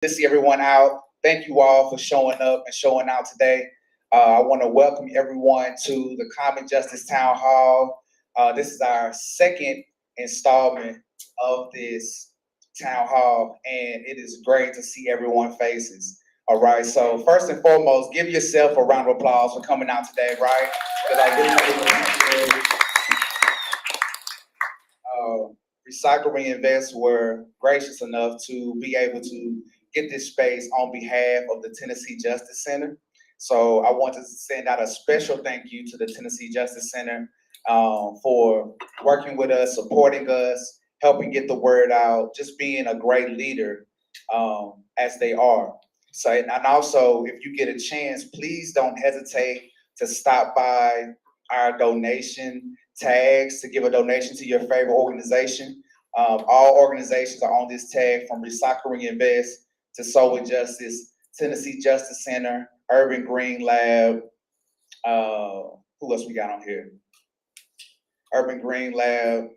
To see everyone out. Thank you all for showing up and showing out today. I want to welcome everyone to the Common Justice Town Hall. This is our second installment of this town hall, and it is great to see everyone's faces. All right, so first and foremost, give yourself a round of applause for coming out today, right? Because I really appreciate it. uh, Recycle Reinvest were gracious enough to be able to get this space on behalf of the Tennessee Justice Center. So I want to send out a special thank you to the Tennessee Justice Center for working with us, supporting us, helping get the word out, just being a great leader as they are. So, and also, if you get a chance, please don't hesitate to stop by our donation tags to give a donation to your favorite organization. All organizations are on this tag, from Recycling Invest to Soul with Justice, Tennessee Justice Center, Urban Green Lab. Who else we got on here? Urban Green Lab,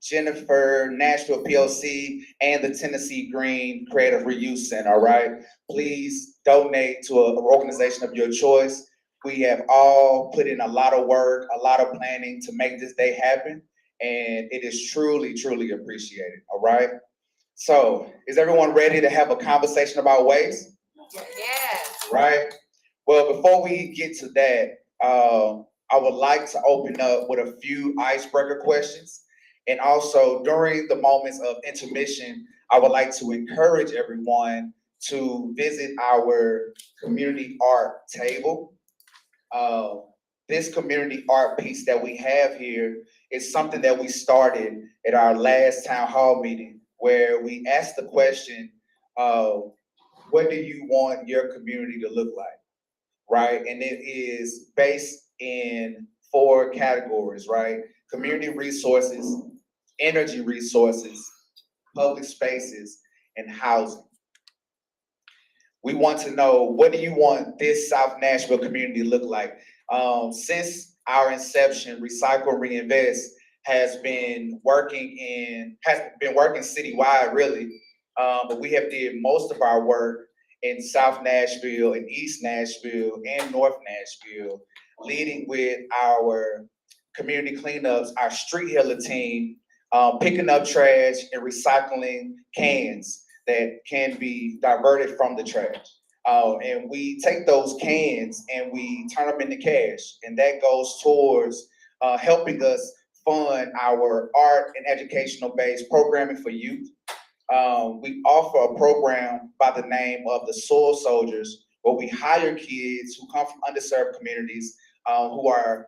Jennifer, Nashville PLC, and the Tennessee Green Creative Reuse Center. All right, please donate to an organization of your choice. We have all put in a lot of work, a lot of planning to make this day happen, and it is truly, truly appreciated. All right. So, is everyone ready to have a conversation about waste? Yes. Right. Well, before we get to that, I would like to open up with a few icebreaker questions. And also, during the moments of intermission, I would like to encourage everyone to visit our community art table. Uh, this community art piece that we have here is something that we started at our last town hall meeting, where we asked the question, uh, what do you want your community to look like? Right? And it is based in four categories, right? Community resources, energy resources, public spaces, and housing. We want to know, what do you want this South Nashville community to look like? Since our inception, Recycle Reinvest has been working citywide, really. But we have did most of our work in South Nashville and East Nashville and North Nashville, leading with our community cleanups, our street healer team, picking up trash and recycling cans that can be diverted from the trash. And we take those cans and we turn them into cash, and that goes towards helping us fund our art and educational based programming for youth. We offer a program by the name of the Soil Soldiers, where we hire kids who come from underserved communities, who are,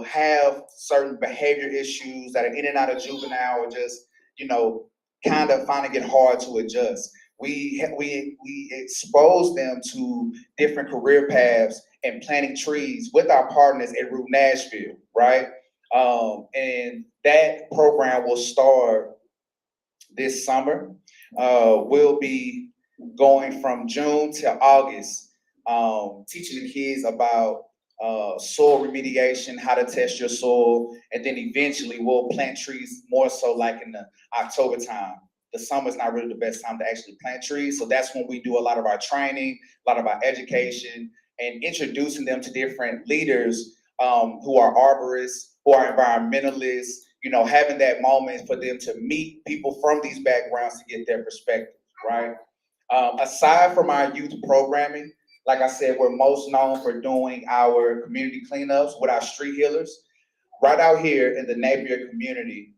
have certain behavior issues that are in and out of juvenile, or just, you know, kind of finding it hard to adjust. We expose them to different career paths and planting trees with our partners at Root Nashville, right? And that program will start this summer. We'll be going from June to August, teaching the kids about soil remediation, how to test your soil, and then eventually we'll plant trees more so like in the October time. The summer's not really the best time to actually plant trees, so that's when we do a lot of our training, a lot of our education, and introducing them to different leaders who are arborists, who are environmentalists, having that moment for them to meet people from these backgrounds to get their perspectives, right? Aside from our youth programming, like I said, we're most known for doing our community cleanups with our street healers. Right out here in the Napier community,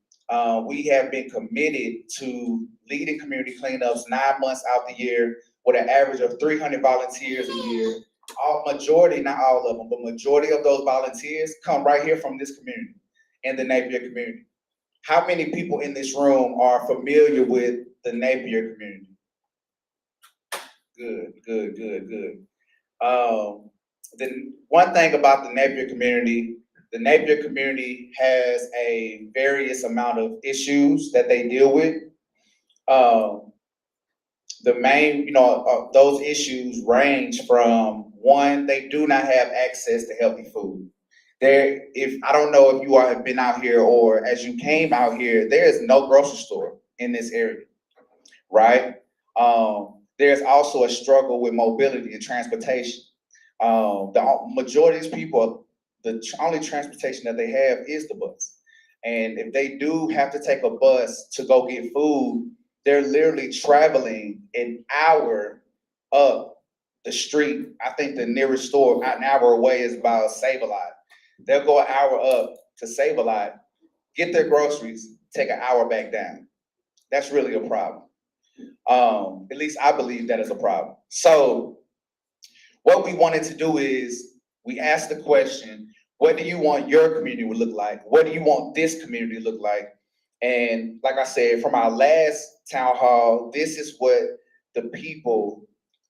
we have been committed to leading community cleanups 9 months out the year with an average of 300 volunteers a year. Majority, not all of them, but majority of those volunteers come right here from this community, in the Napier community. How many people in this room are familiar with the Napier community? Good, good, good, good. The one thing about the Napier community has a various amount of issues that they deal with. Um, the main, those issues range from, one, they do not have access to healthy food. There, if I don't know if you all have been out here or as you came out here, there is no grocery store in this area, right? There's also a struggle with mobility and transportation. The majority of these people, the only transportation that they have is the bus. And if they do have to take a bus to go get food, they're literally traveling an hour up the street. I think the nearest store an hour away is about Save a Lot. They'll go an hour up to Save a Lot, get their groceries, take an hour back down. That's really a problem. At least I believe that is a problem. So what we wanted to do is we asked the question, what do you want your community to look like? What do you want this community to look like? And like I said, from our last town hall, this is what the people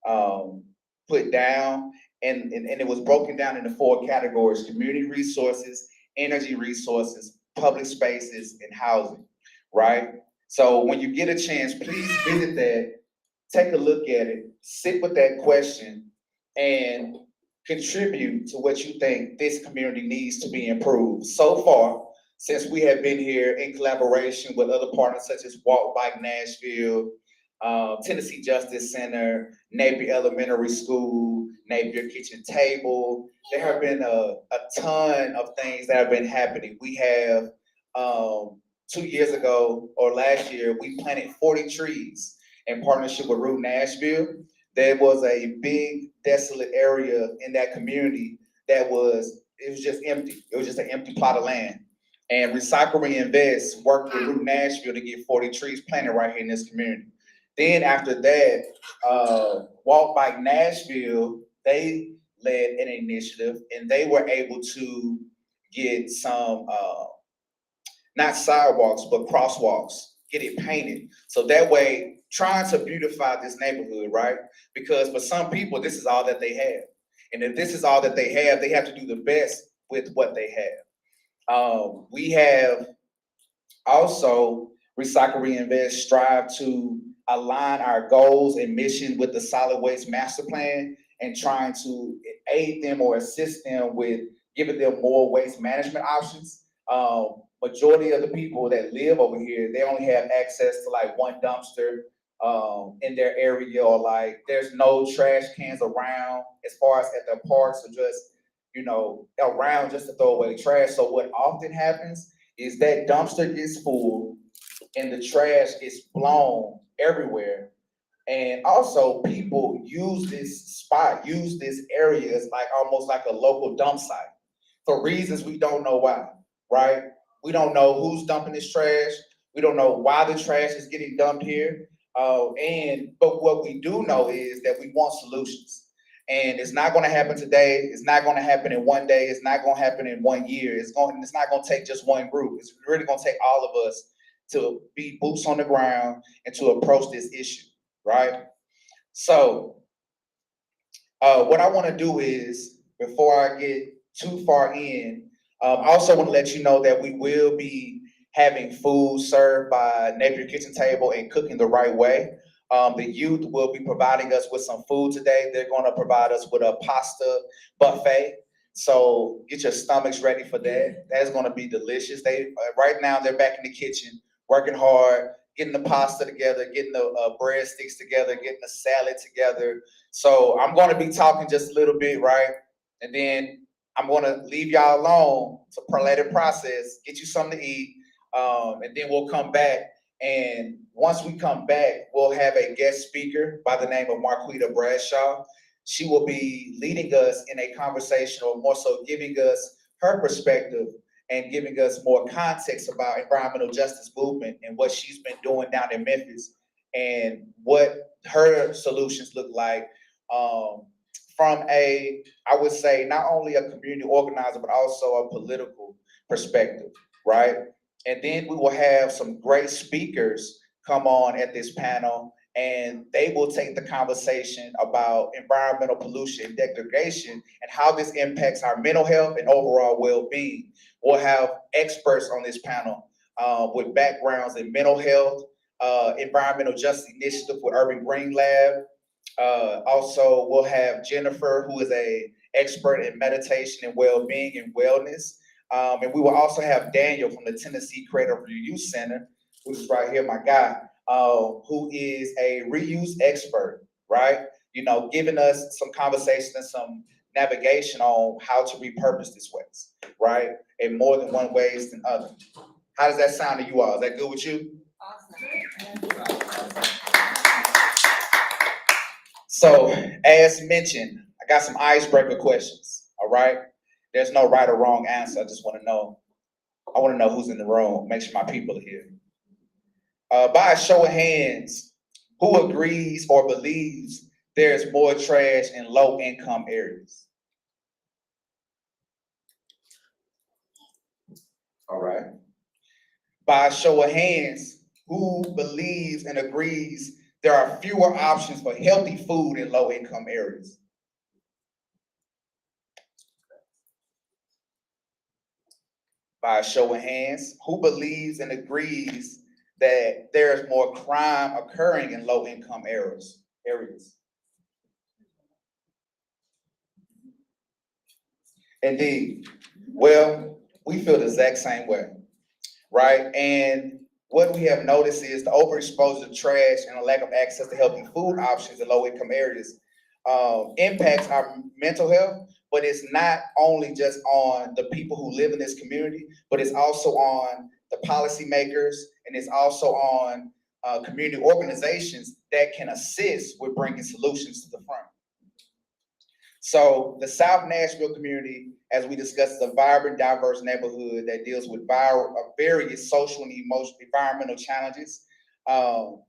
um, put down. And it was broken down into four categories: community resources, energy resources, public spaces, and housing, right? So when you get a chance, please visit that, take a look at it, sit with that question, and contribute to what you think this community needs to be improved. So far, since we have been here in collaboration with other partners such as Walk Bike Nashville, Tennessee Justice Center, Napier Elementary School, Napier Kitchen Table, there have been a ton of things that have been happening. We have 2 years ago or last year, we planted 40 trees in partnership with Root Nashville. There was a big desolate area in that community it was just empty. It was just an empty plot of land. And Recycle Reinvest worked with Root Nashville to get 40 trees planted right here in this community. Then after that, Walk Bike Nashville, they led an initiative and they were able to get some not sidewalks, but crosswalks, get it painted. So that way, trying to beautify this neighborhood, right? Because for some people, this is all that they have. And if this is all that they have to do the best with what they have. We have also Recycle Reinvest strive to align our goals and mission with the solid waste master plan and trying to aid them or assist them with giving them more waste management options. Majority of the people that live over here, they only have access to like one dumpster in their area, or like there's no trash cans around as far as at their parks, or just around just to throw away trash. So what often happens is that dumpster gets full and the trash gets blown everywhere. And also people use this area as like almost like a local dump site for reasons we don't know why, right? We don't know who's dumping this trash. We don't know why the trash is getting dumped here. But what we do know is that we want solutions. And it's not going to happen today. It's not going to happen in one day. It's not going to happen in 1 year. It's not going to take just one group. It's really going to take all of us to be boots on the ground and to approach this issue, right? So what I want to do is, before I get too far in, I also want to let you know that we will be having food served by Napier Kitchen Table and Cooking the Right Way. The youth will be providing us with some food today. They're going to provide us with a pasta buffet. So get your stomachs ready for that. That's going to be delicious. Right now they're back in the kitchen working hard, getting the pasta together, getting the breadsticks together, getting the salad together. So I'm going to be talking just a little bit, right? And then I'm going to leave y'all alone to let it process, get you something to eat, and then we'll come back. And once we come back, we'll have a guest speaker by the name of Marquita Bradshaw. She will be leading us in a conversation, or more so giving us her perspective and giving us more context about environmental justice movement and what she's been doing down in Memphis and what her solutions look like, from I would say, not only a community organizer, but also a political perspective, right? And then we will have some great speakers come on at this panel, and they will take the conversation about environmental pollution, degradation, and how this impacts our mental health and overall well-being. We'll have experts on this panel with backgrounds in mental health, environmental justice initiative with Urban Green Lab. Also, we'll have Jennifer, who is a expert in meditation and well-being and wellness. And we will also have Daniel from the Tennessee Creative Youth Center, which is right here, my guy. who is a reuse expert, right? You know, giving us some conversation and some navigation on how to repurpose this waste, right? In more than one ways than other. How does that sound to you all? Is that good with you? So, as mentioned, I got some icebreaker questions. All right. There's no right or wrong answer. I just want to know. I want to know who's in the room. Make sure my people are here. By a show of hands, who agrees or believes there's more trash in low-income areas? All right. By a show of hands, who believes and agrees there are fewer options for healthy food in low-income areas? By a show of hands, who believes and agrees that there's more crime occurring in low-income areas? Indeed. Well, we feel the exact same way, right? And what we have noticed is the overexposure to trash and a lack of access to healthy food options in low-income areas impacts our mental health, but it's not only just on the people who live in this community, but it's also on the policymakers, and it's also on community organizations that can assist with bringing solutions to the front. So the South Nashville community, as we discussed, is a vibrant, diverse neighborhood that deals with various social and emotional environmental challenges. Um,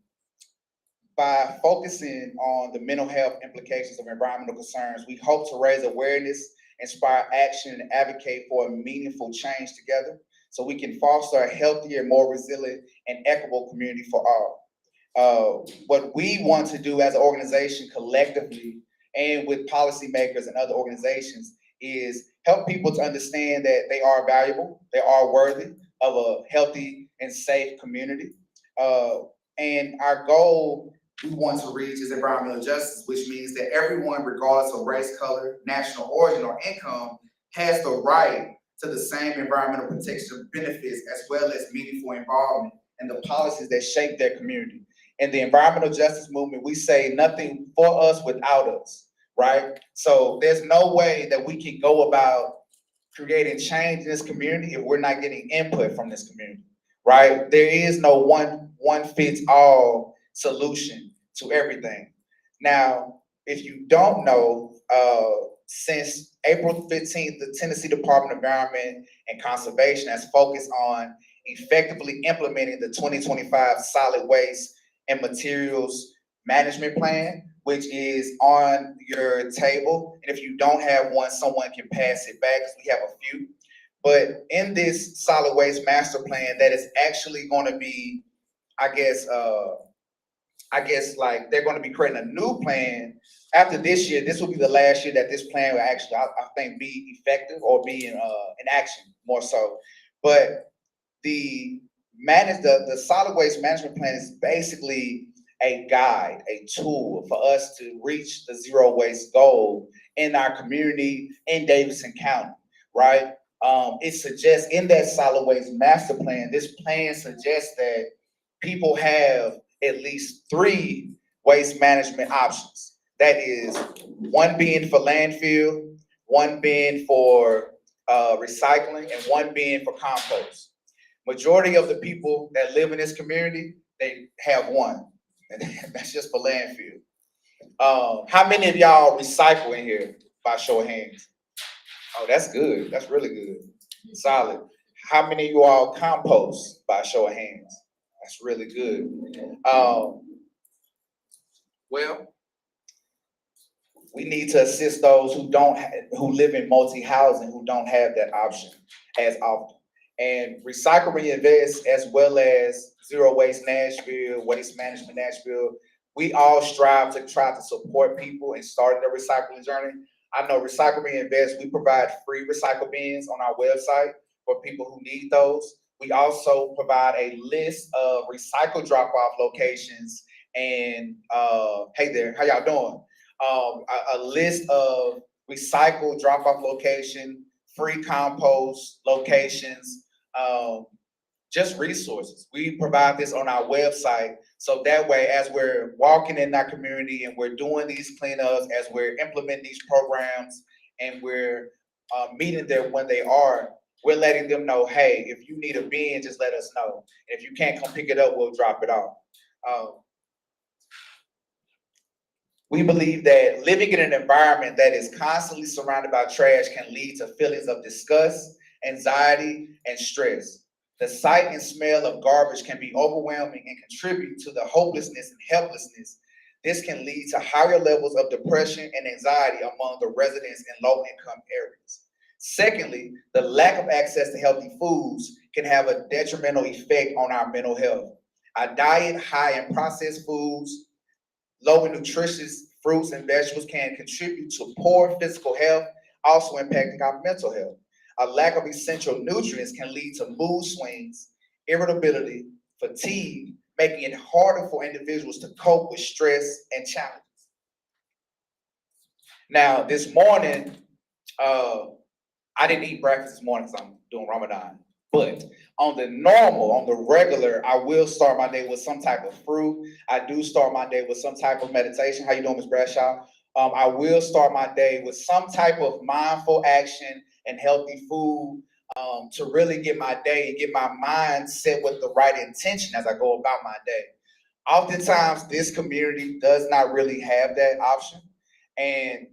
by focusing on the mental health implications of environmental concerns, we hope to raise awareness, inspire action, and advocate for a meaningful change together so we can foster a healthier, more resilient, and equitable community for all. What we want to do as an organization collectively and with policymakers and other organizations is help people to understand that they are valuable, they are worthy of a healthy and safe community. Uh, and our goal we want to reach is environmental justice, which means that everyone, regardless of race, color, national origin, or income, has the right to the same environmental protection benefits as well as meaningful involvement in the policies that shape their community. In the environmental justice movement, we say nothing for us without us, right? So there's no way that we can go about creating change in this community if we're not getting input from this community, right? There is no one fits all solution to everything. Now, if you don't know, since April 15th, the Tennessee Department of Environment and Conservation has focused on effectively implementing the 2025 Solid Waste and Materials Management Plan, which is on your table. And if you don't have one, someone can pass it back because we have a few. But in this solid waste master plan, that is actually going to be, I guess, like they're going to be creating a new plan after this year. This will be the last year that this plan will actually, I think, be effective or be in action more so. But the solid waste management plan is basically a guide, a tool for us to reach the zero waste goal in our community in Davidson County, right? It suggests in that solid waste master plan, this plan suggests that people have at least three waste management options. That is one being for landfill, one being for recycling, and one being for compost. Majority of the people that live in this community, they have one, and that's just for landfill. How many of y'all recycle in here by show of hands? Oh, that's good. That's really good. Solid. How many of you all compost by show of hands? That's really good. Well, we need to assist those who live in multi-housing who don't have that option as often. And Recycle Reinvest, as well as Zero Waste Nashville, Waste Management Nashville, we all strive to try to support people in starting their recycling journey. I know Recycle Reinvest, we provide free recycle bins on our website for people who need those. We also provide a list of recycle drop-off locations. And hey there, how y'all doing? A list of recycle drop-off location, free compost locations, just resources. We provide this on our website. So that way, as we're walking in our community and we're doing these cleanups, as we're implementing these programs and we're meeting them when they are, we're letting them know, hey, if you need a bin, just let us know. If you can't come pick it up, we'll drop it off. Um, we believe that living in an environment that is constantly surrounded by trash can lead to feelings of disgust, anxiety, and stress. The sight and smell of garbage can be overwhelming and contribute to the hopelessness and helplessness. This can lead to higher levels of depression and anxiety among the residents in low income areas. Secondly, the lack of access to healthy foods can have a detrimental effect on our mental health. A diet high in processed foods, low in nutritious fruits and vegetables can contribute to poor physical health, also impacting our mental health. A lack of essential nutrients can lead to mood swings, irritability, fatigue, making it harder for individuals to cope with stress and challenges. Now, this morning, uh, I didn't eat breakfast this morning because I'm doing Ramadan. But on the normal, on the regular, I will start my day with some type of fruit. I do start my day with some type of meditation. How you doing, Ms. Bradshaw? I will start my day with some type of mindful action and healthy food to really get my day and get my mind set with the right intention as I go about my day. Oftentimes, this community does not really have that option, and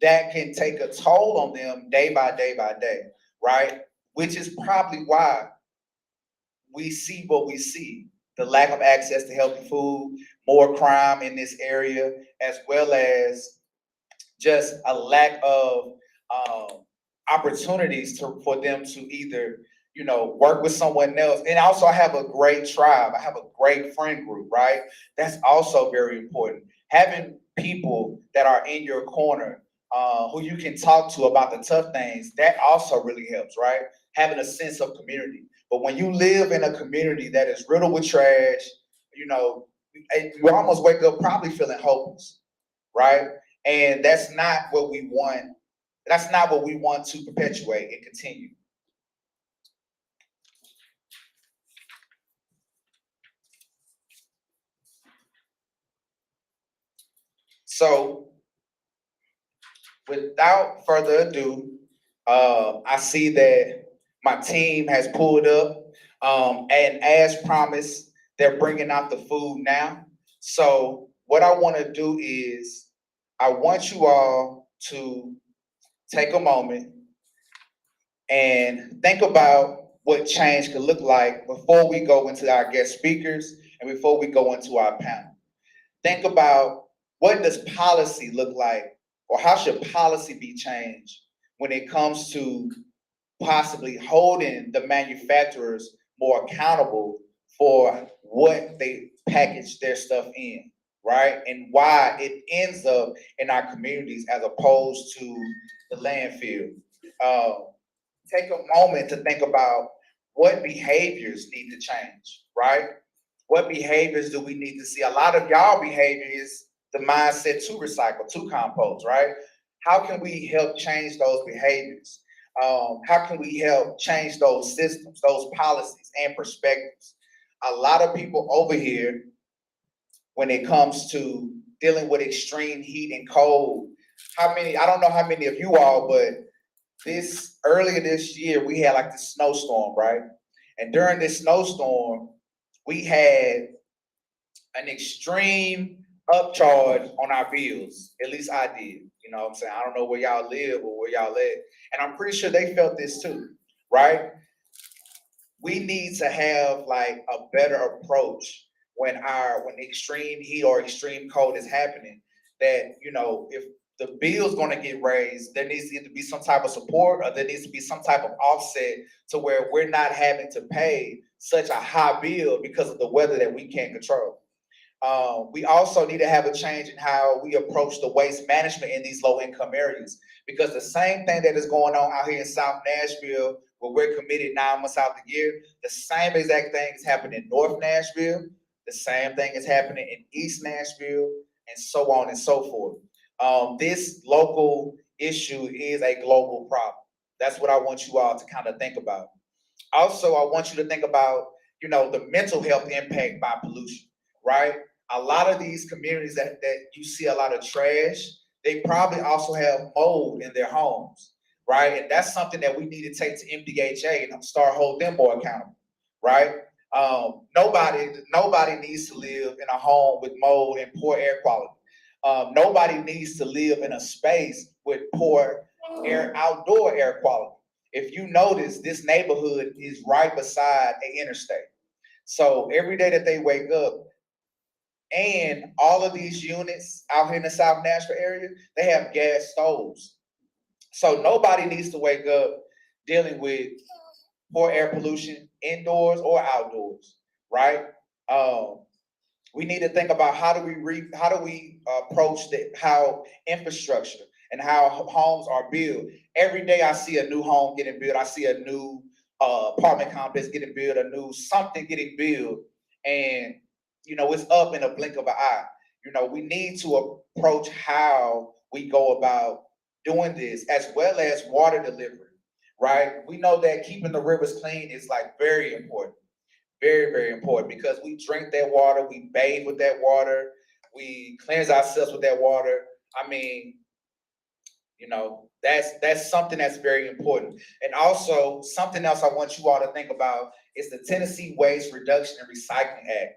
that can take a toll on them day by day by day, right? Which is probably why we see what we see, the lack of access to healthy food, more crime in this area, as well as just a lack of opportunities for them to either, work with someone else. And also, I have a great tribe. I have a great friend group, right? That's also very important. Having people that are in your corner, who you can talk to about the tough things, that also really helps, right? Having a sense of community. But when you live in a community that is riddled with trash, you know, you almost wake up probably feeling hopeless, right? And that's not what we want. That's not what we want to perpetuate and continue. So, without further ado, I see that my team has pulled up, and as promised, they're bringing out the food now. So, what I want to do is, I want you all to take a moment and think about what change could look like before we go into our guest speakers and before we go into our panel. Think about, what does policy look like, or how should policy be changed when it comes to possibly holding the manufacturers more accountable for what they package their stuff in, right? And why it ends up in our communities as opposed to the landfill. Uh, Take a moment to think about what behaviors need to change, right? What behaviors do we need to see? A lot of y'all behavior is the mindset to recycle, to compost, right? How can we help change those behaviors? How can we help change those systems, those policies and perspectives? A lot of people over here, when it comes to dealing with extreme heat and cold, I don't know how many of you all, but earlier this year, we had like the snowstorm, right? And during this snowstorm, we had an extreme upcharge on our bills. At least I did. You know what I'm saying? I don't know where y'all live or where y'all at. And I'm pretty sure they felt this too, right? We need to have like a better approach when extreme heat or extreme cold is happening. That, if the bill's going to get raised, there needs to either be some type of support or there needs to be some type of offset to where we're not having to pay such a high bill because of the weather that we can't control. We also need to have a change in how we approach the waste management in these low income areas, because the same thing that is going on out here in South Nashville, where we're committed 9 months out the year, the same exact thing is happening in North Nashville, the same thing is happening in East Nashville, and so on and so forth. This local issue is a global problem. That's what I want you all to kind of think about. Also, I want you to think about the mental health impact by pollution, right? A lot of these communities that you see a lot of trash, they probably also have mold in their homes, right? And that's something that we need to take to MDHA and start holding them more accountable, right? Nobody needs to live in a home with mold and poor air quality. Nobody needs to live in a space with poor outdoor air quality. If you notice, this neighborhood is right beside an interstate. So every day that they wake up, and all of these units out here in the South Nashville area, they have gas stoves. So nobody needs to wake up dealing with poor air pollution indoors or outdoors, right? Um, we need to think about how do we approach how infrastructure and how homes are built. Every day I see a new home getting built. I see a new apartment complex getting built, a new something getting built, and it's up in a blink of an eye. We need to approach how we go about doing this, as well as water delivery, right? We know that keeping the rivers clean is like very important, very, very important, because we drink that water, we bathe with that water, we cleanse ourselves with that water. I mean, that's something that's very important. And also, something else I want you all to think about is the Tennessee Waste Reduction and Recycling Act.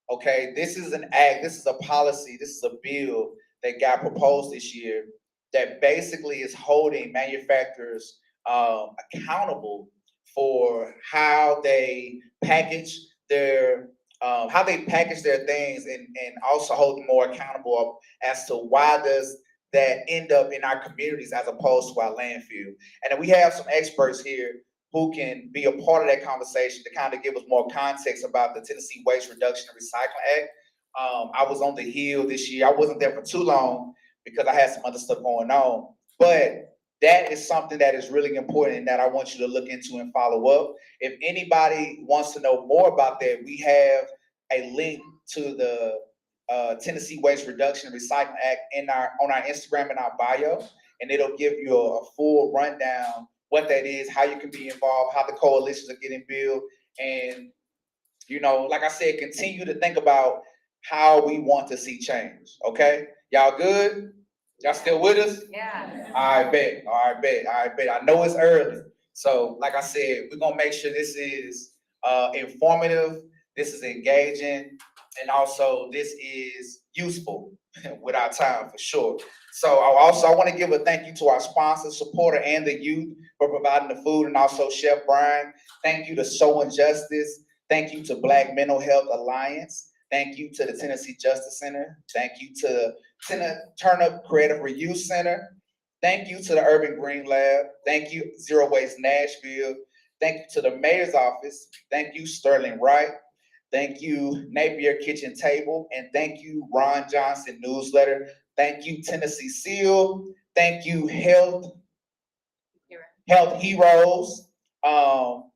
Okay, this is an act, this is a policy, this is a bill that got proposed this year that basically is holding manufacturers accountable for how they package their things, and also hold them more accountable as to why does that end up in our communities as opposed to our landfill. And then we have some experts here who can be a part of that conversation to kind of give us more context about the Tennessee Waste Reduction and Recycling Act. I was on the Hill this year. I wasn't there for too long because I had some other stuff going on. But that is something that is really important and that I want you to look into and follow up. If anybody wants to know more about that, we have a link to the Tennessee Waste Reduction and Recycling Act on our Instagram and our bio, and it'll give you a full rundown what that is, how you can be involved, how the coalitions are getting built, and like I said, continue to think about how we want to see change. Okay, y'all good? Y'all still with us? Yeah. I bet. All right, bet. All right, bet. I know it's early, so like I said, we're gonna make sure this is informative, this is engaging, and also this is useful with our time for sure. So I want to give a thank you to our sponsor, supporter, and the youth for providing the food, and also Chef Brian. Thank you to Show Injustice. Thank you to Black Mental Health Alliance. Thank you to the Tennessee Justice Center. Thank you to Turn Up Creative Reuse Center. Thank you to the Urban Green Lab. Thank you, Zero Waste Nashville. Thank you to the Mayor's Office. Thank you, Sterling Wright. Thank you, Napier Kitchen Table. And thank you, Ron Johnson Newsletter. Thank you, Tennessee Seal. Thank you, Health Heroes. Boom,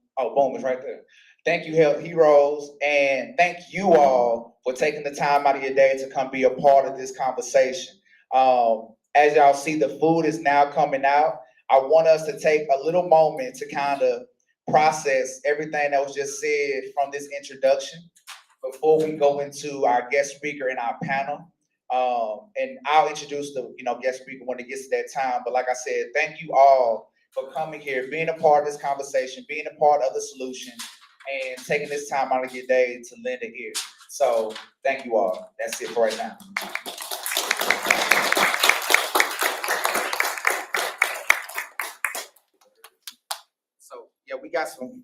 it's right there. Thank you, Health Heroes. And thank you all for taking the time out of your day to come be a part of this conversation. As y'all see, the food is now coming out. I want us to take a little moment to kind of process everything that was just said from this introduction before we go into our guest speaker and our panel. And I'll introduce the guest speaker when it gets to that time. But like I said, thank you all for coming here, being a part of this conversation, being a part of the solution, and taking this time out of your day to lend an ear. So thank you all. That's it for right now. So yeah, we got some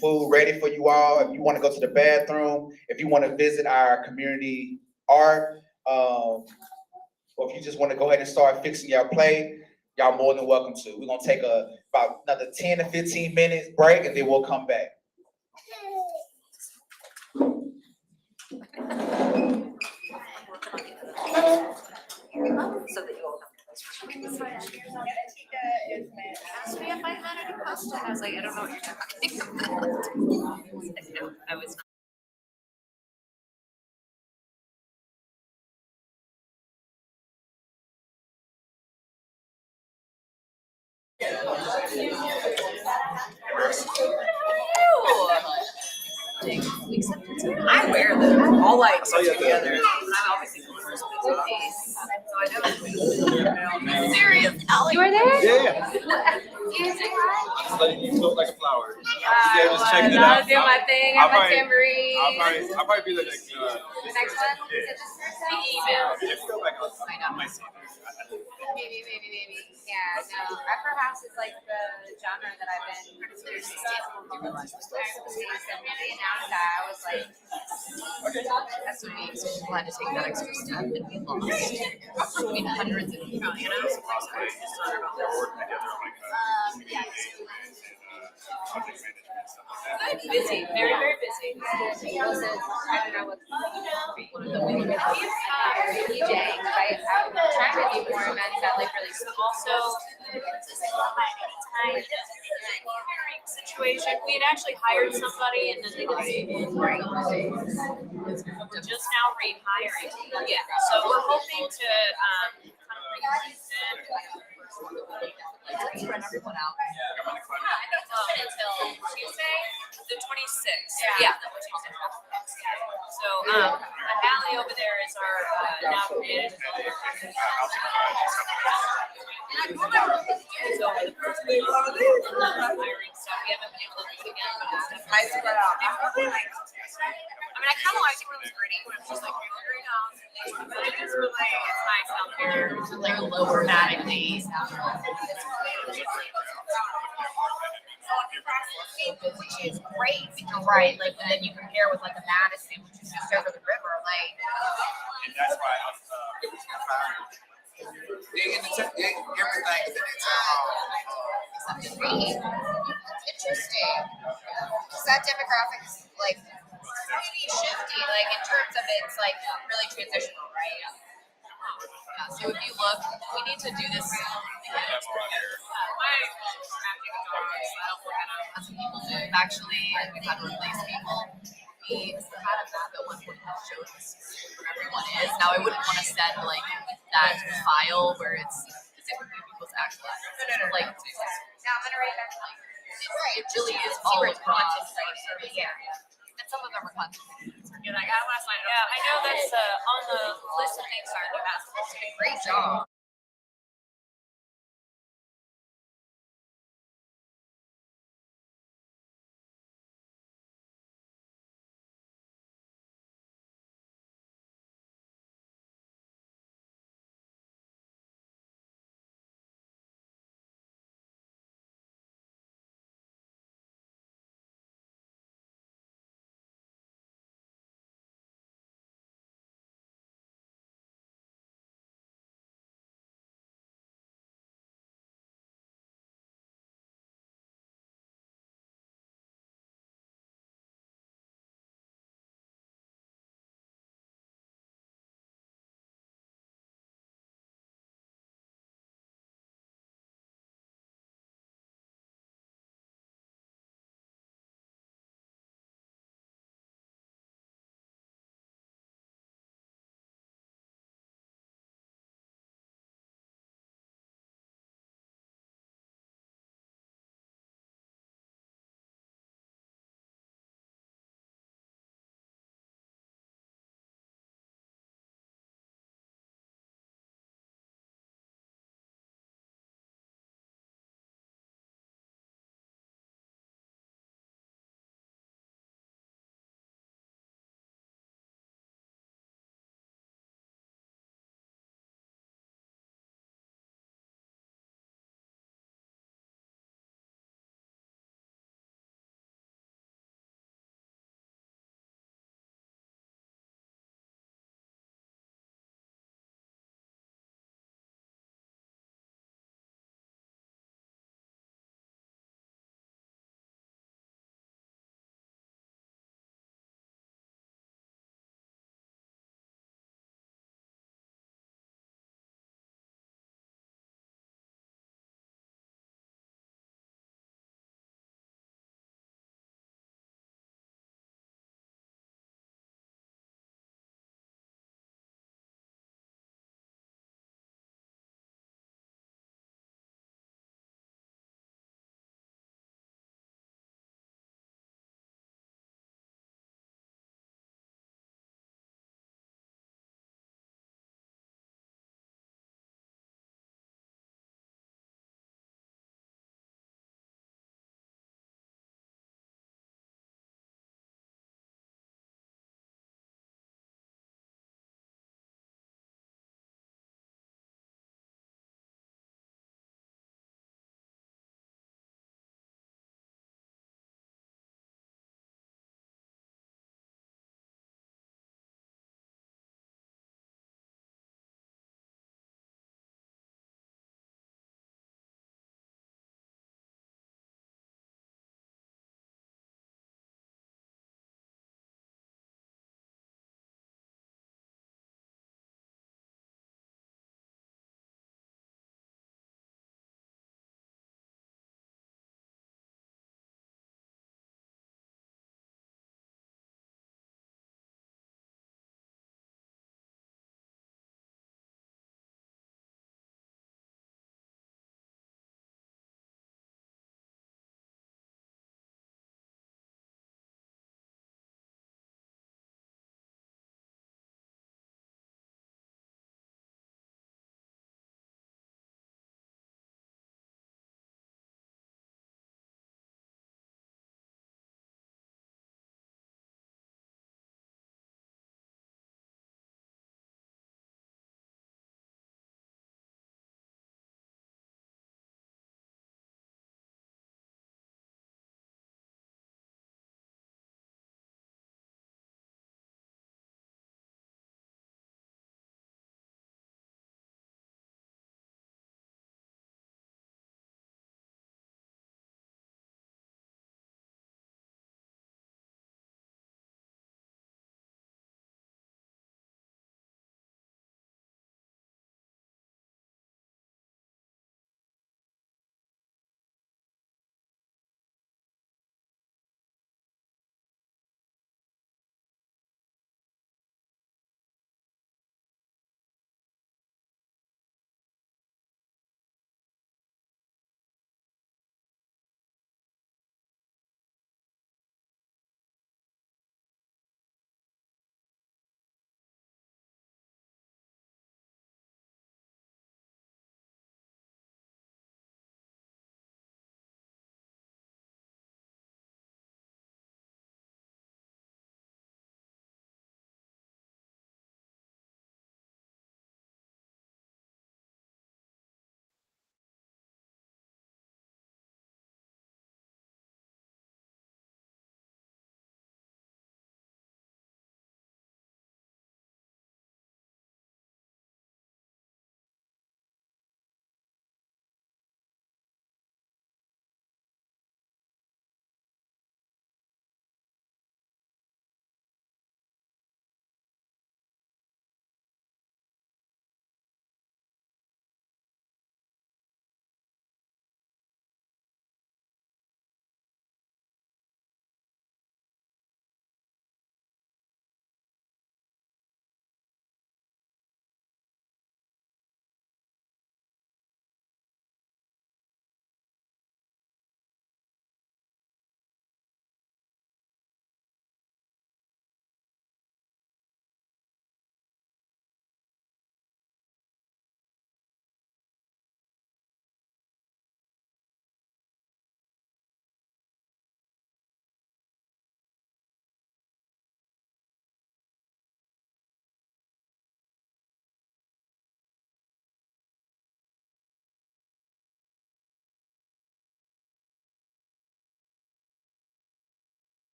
food ready for you all. If you want to go to the bathroom, if you want to visit our community art, or if you just want to go ahead and start fixing your plate, y'all more than welcome to. We're gonna take about another 10 to 15 minutes break, and then we'll come back. So that you all have asked me if I had any questions. I was like, I don't know what you're talking about. No, I was not. I wear them all like saw you at the- together. I'm obviously the first piece. So I know. Serious. You were there? Yeah. You say hi? Just letting you float like a flower. I Just checking it was out. doing my thing. I have my tambourine. I'll probably be the next. The next one? Is it just the email? Just go back on. I know. Maybe. Yeah, no. Upper house is like the genre that I've been considered sustainable for the last 6 years. And really announced that, I was like, that's what means. So people had to take that extra step and be lost between hundreds of people, you know? So yeah. Good, busy, very, very busy. I don't know what's one of the big DJ. I'm trying to do more events that like really also hiring situation. We had actually hired somebody and then they didn't right. We're just now rehiring. Yeah. So we're hoping to run everyone out. Until Tuesday, the 26th. Yeah, the Tuesday. So, Allie over there is our now created. So over the first week, hiring stuff. We haven't been able to do it again, but it's definitely spread out. I mean, I kind of like it when it's gritty, when it's just like figuring out. But it's really, it's nice out there to like lower dramatically. Which is great, because right, like then you compare with like a Madison, which is just over the river, like. And that's why everything is Interesting. Because that demographic is like pretty shifty, like in terms of it's like really transitional, right? Yeah, so if you look, we need to do this. Actually, we've had to replace people. We had a map at one point that showed us where everyone is. Now, I wouldn't want to send like that file where it's different people's actual addresses. Like, now I'm gonna write back. It really is all across. Yeah. And some of them are content. Yeah, I know that's on the list of things starting to pass. Great job.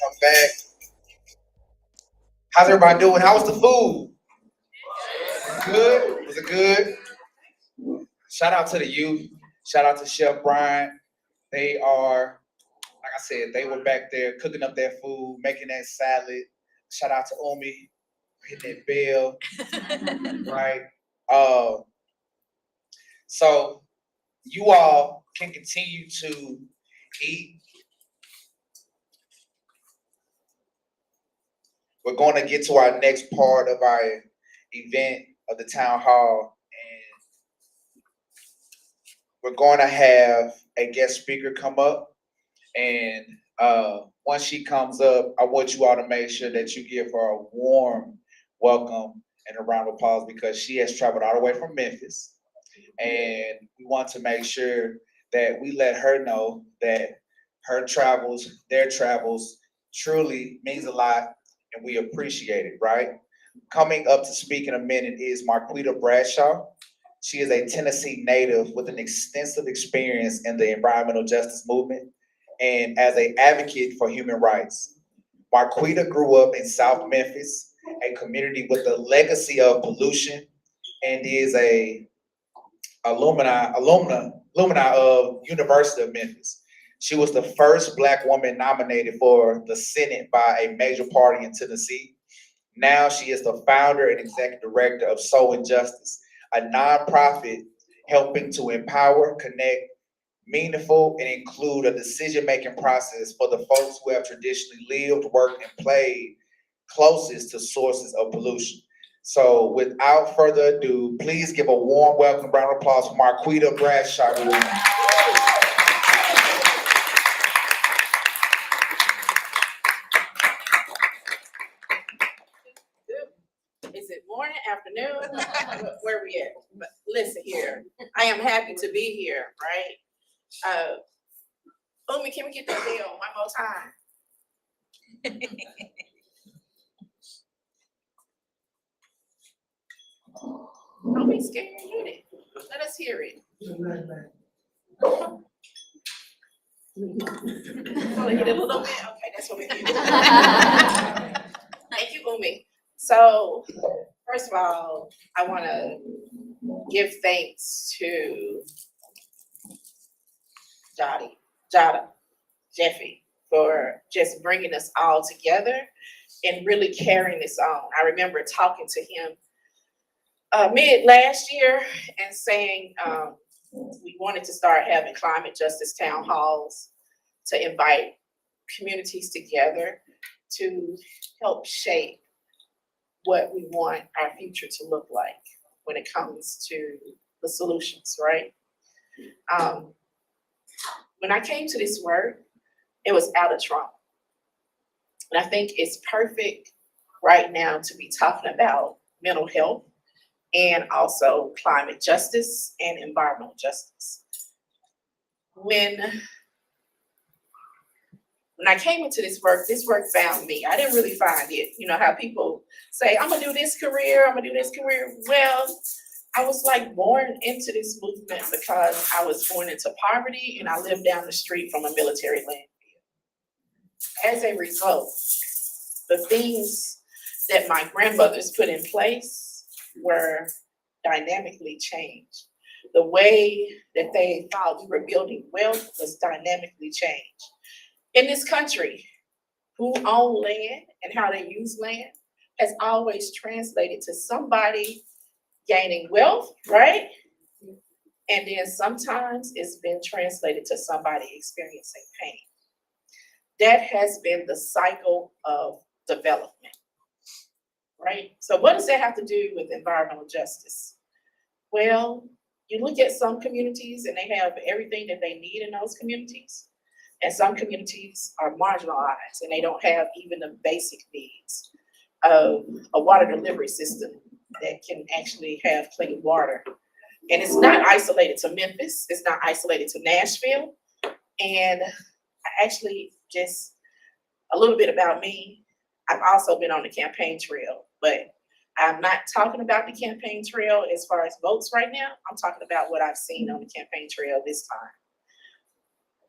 come back. How's everybody doing? How was the food? Good? Was it good? Shout out to the youth. Shout out to Chef Brian. They are, like I said, they were back there cooking up that food, making that salad. Shout out to Umi for hitting that bell, right? Uh, so you all can continue to eat. We're going to get to our next part of our event of the town hall, and we're going to have a guest speaker come up. And once she comes up, I want you all to make sure that you give her a warm welcome and a round of applause because she has traveled all the way from Memphis. And we want to make sure that we let her know that her travels, their travels, truly means a lot, and we appreciate it, right? Coming up to speak in a minute is Marquita Bradshaw. She is a Tennessee native with an extensive experience in the environmental justice movement and as an advocate for human rights. Marquita grew up in South Memphis, a community with a legacy of pollution, and is a alumna of University of Memphis. She was the first Black woman nominated for the Senate by a major party in Tennessee. Now she is the founder and executive director of Soul and Justice, a nonprofit helping to empower, connect, meaningful, and include a decision-making process for the folks who have traditionally lived, worked, and played closest to sources of pollution. So without further ado, please give a warm welcome, round of applause for Marquita Bradshaw. Is it morning, afternoon? Where we at? But listen here, I am happy to be here, right? Umi, can we get that bell one more time? Don't be scared, hit it. Let us hear it. Oh, hit it a little bit? Okay, that's what we do. Thank you, Umi. So, first of all, I want to give thanks to Jada, Jeffy, for just bringing us all together and really carrying this on. I remember talking to him mid last year and saying we wanted to start having climate justice town halls to invite communities together to help shape what we want our future to look like when it comes to the solutions, right? When I came to this work, it was out of trauma. And I think it's perfect right now to be talking about mental health and also climate justice and environmental justice. When I came into this work found me. I didn't really find it. You know how people say, I'm gonna do this career, I'm gonna do this career. Well, I was like born into this movement because I was born into poverty and I lived down the street from a military landfill. As a result, the things that my grandmothers put in place were dynamically changed. The way that they thought we were building wealth was dynamically changed. In this country, who own land and how they use land has always translated to somebody gaining wealth, right? And then sometimes it's been translated to somebody experiencing pain. That has been the cycle of development, right? So what does that have to do with environmental justice? Well, you look at some communities and they have everything that they need in those communities. And some communities are marginalized and they don't have even the basic needs of a water delivery system that can actually have clean water. And it's not isolated to Memphis, it's not isolated to Nashville. And I actually, just a little bit about me, I've also been on the campaign trail, but I'm not talking about the campaign trail as far as votes right now. I'm talking about what I've seen on the campaign trail this time.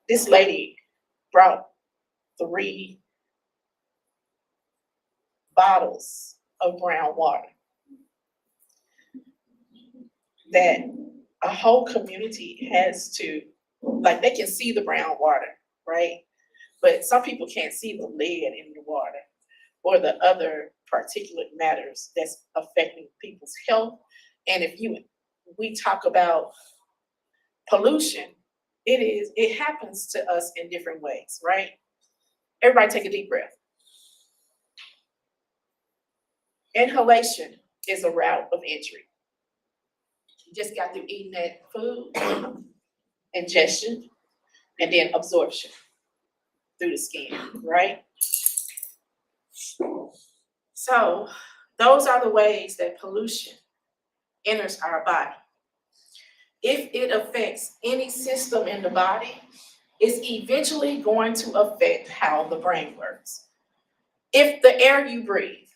This lady brought 3 bottles of brown water that a whole community has to, like, they can see the brown water, right? But some people can't see the lead in the water or the other particulate matters that's affecting people's health. And we talk about pollution, it happens to us in different ways, right? Everybody take a deep breath. Inhalation is a route of entry. You just got through eating that food, ingestion, and then absorption through the skin, right? So those are the ways that pollution enters our body. If it affects any system in the body, it's eventually going to affect how the brain works. If the air you breathe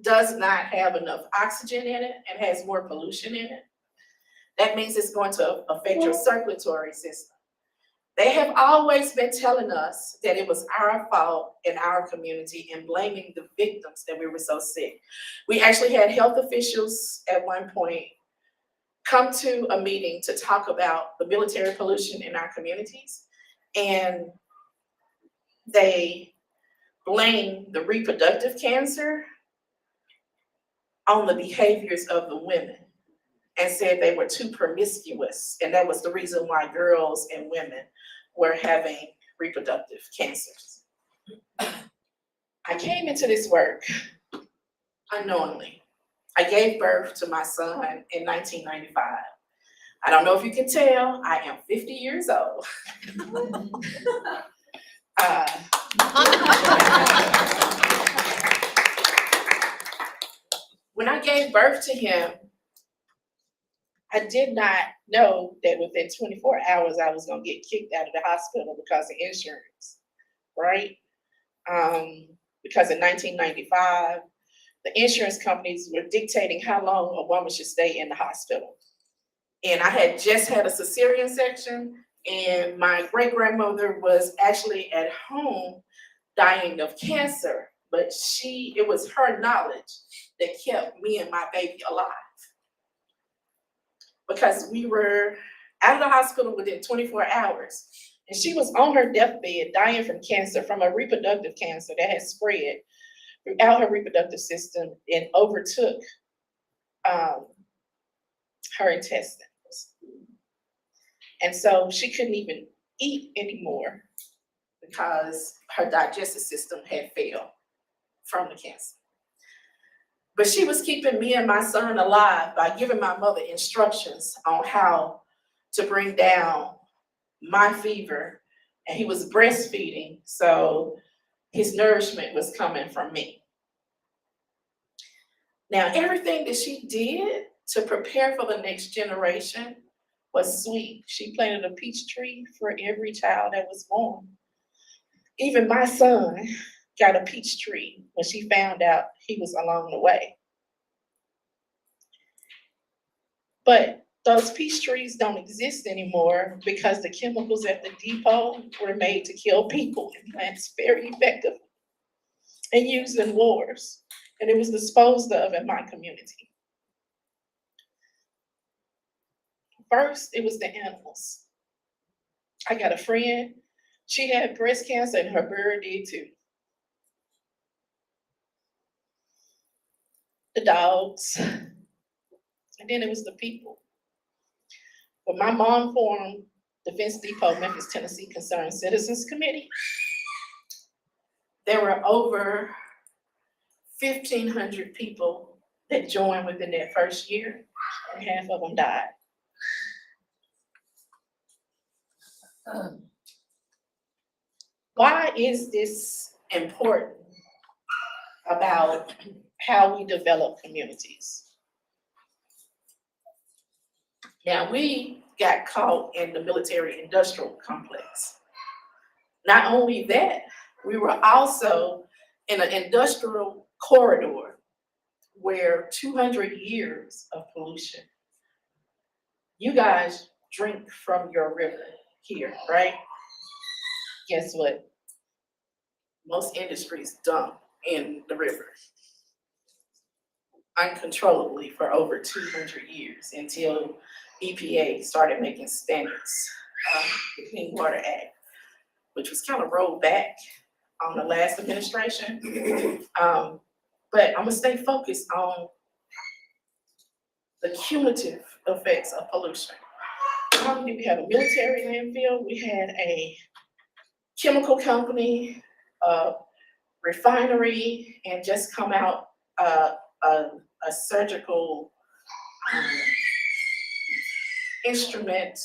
does not have enough oxygen in it and has more pollution in it, that means it's going to affect your circulatory system. They have always been telling us that it was our fault in our community and blaming the victims that we were so sick. We actually had health officials at one point come to a meeting to talk about the military pollution in our communities, and they blamed the reproductive cancer on the behaviors of the women and said they were too promiscuous, and that was the reason why girls and women were having reproductive cancers. I came into this work unknowingly. I gave birth to my son in 1995. I don't know if you can tell, I am 50 years old. When I gave birth to him, I did not know that within 24 hours I was gonna get kicked out of the hospital because of insurance, right? Because in 1995, the insurance companies were dictating how long a woman should stay in the hospital. And I had just had a cesarean section, and my great-grandmother was actually at home dying of cancer, but it was her knowledge that kept me and my baby alive. Because we were out of the hospital within 24 hours, and she was on her deathbed dying from cancer, from a reproductive cancer that had spread throughout her reproductive system and overtook her intestines. And so she couldn't even eat anymore because her digestive system had failed from the cancer. But she was keeping me and my son alive by giving my mother instructions on how to bring down my fever. And he was breastfeeding, so his nourishment was coming from me. Now, everything that she did to prepare for the next generation was sweet. She planted a peach tree for every child that was born. Even my son got a peach tree when she found out he was along the way. But those peach trees don't exist anymore because the chemicals at the depot were made to kill people in plants very effectively and used in wars. And it was disposed of in my community. First, it was the animals. I got a friend, she had breast cancer and her bird did too. The dogs, and then it was the people. When my mom formed Defense Depot Memphis, Tennessee Concerned Citizens Committee, there were over 1,500 people that joined within that first year, and half of them died. Why is this important about how we develop communities? Now, we got caught in the military industrial complex. Not only that, we were also in an industrial corridor where 200 years of pollution. You guys drink from your river here, right? Guess what? Most industries dump in the river uncontrollably for over 200 years until EPA started making standards, the Clean Water Act, which was kind of rolled back on the last administration. But I'm gonna stay focused on the cumulative effects of pollution. Not only did we have a military landfill, we had a chemical company, a refinery, and just come out a surgical instrument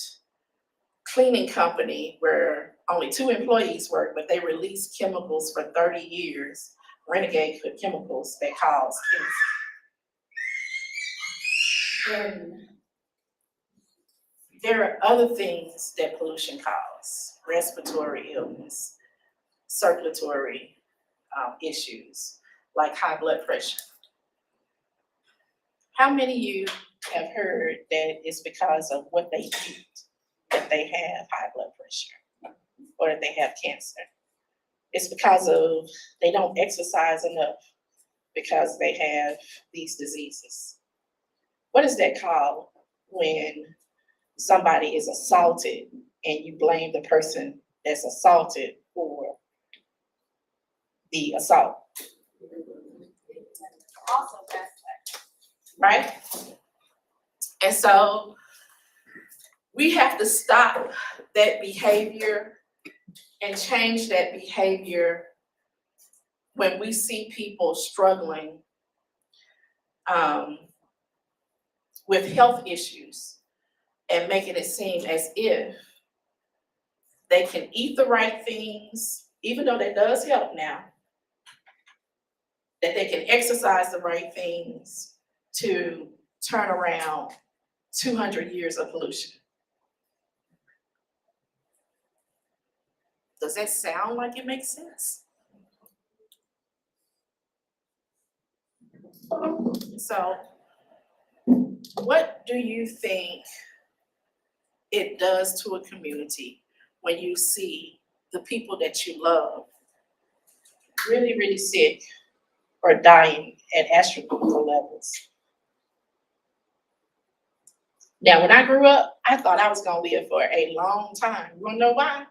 cleaning company where only 2 employees work, but they release chemicals for 30 years, renegade chemicals that cause cancer. And there are other things that pollution causes: respiratory illness, circulatory issues, like high blood pressure. How many of you have heard that it's because of what they eat that they have high blood pressure or that they have cancer? It's because of they don't exercise enough because they have these diseases. What is that called when somebody is assaulted and you blame the person that's assaulted for the assault? Also, Right? And so we have to stop that behavior and change that behavior when we see people struggling with health issues and making it seem as if they can eat the right things, even though that does help now, that they can exercise the right things to turn around 200 years of pollution. Does that sound like it makes sense? So, what do you think it does to a community when you see the people that you love really, really sick or dying at astronomical levels? Now, when I grew up, I thought I was gonna live for a long time. You wanna know why?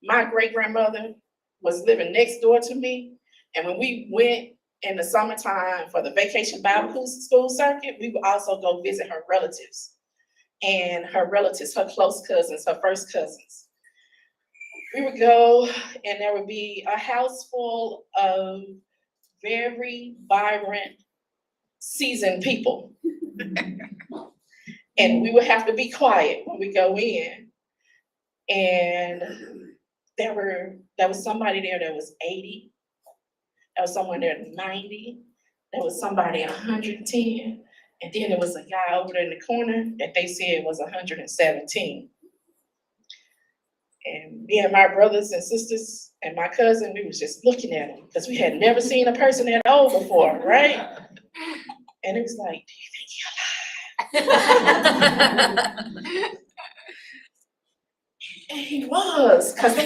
My great-grandmother was living next door to me, and when we went in the summertime for the vacation Bible school circuit, we would also go visit her relatives. And her relatives, her close cousins, her first cousins. We would go, and there would be a house full of very vibrant, seasoned people. And we would have to be quiet when we go in. And there was somebody there that was 80. There was someone there 90. There was somebody 110. And then there was a guy over there in the corner that they said was 117. And me and my brothers and sisters and my cousin, we was just looking at him because we had never seen a person that old before, right? And it was like, do you think he's alive? And he was, because he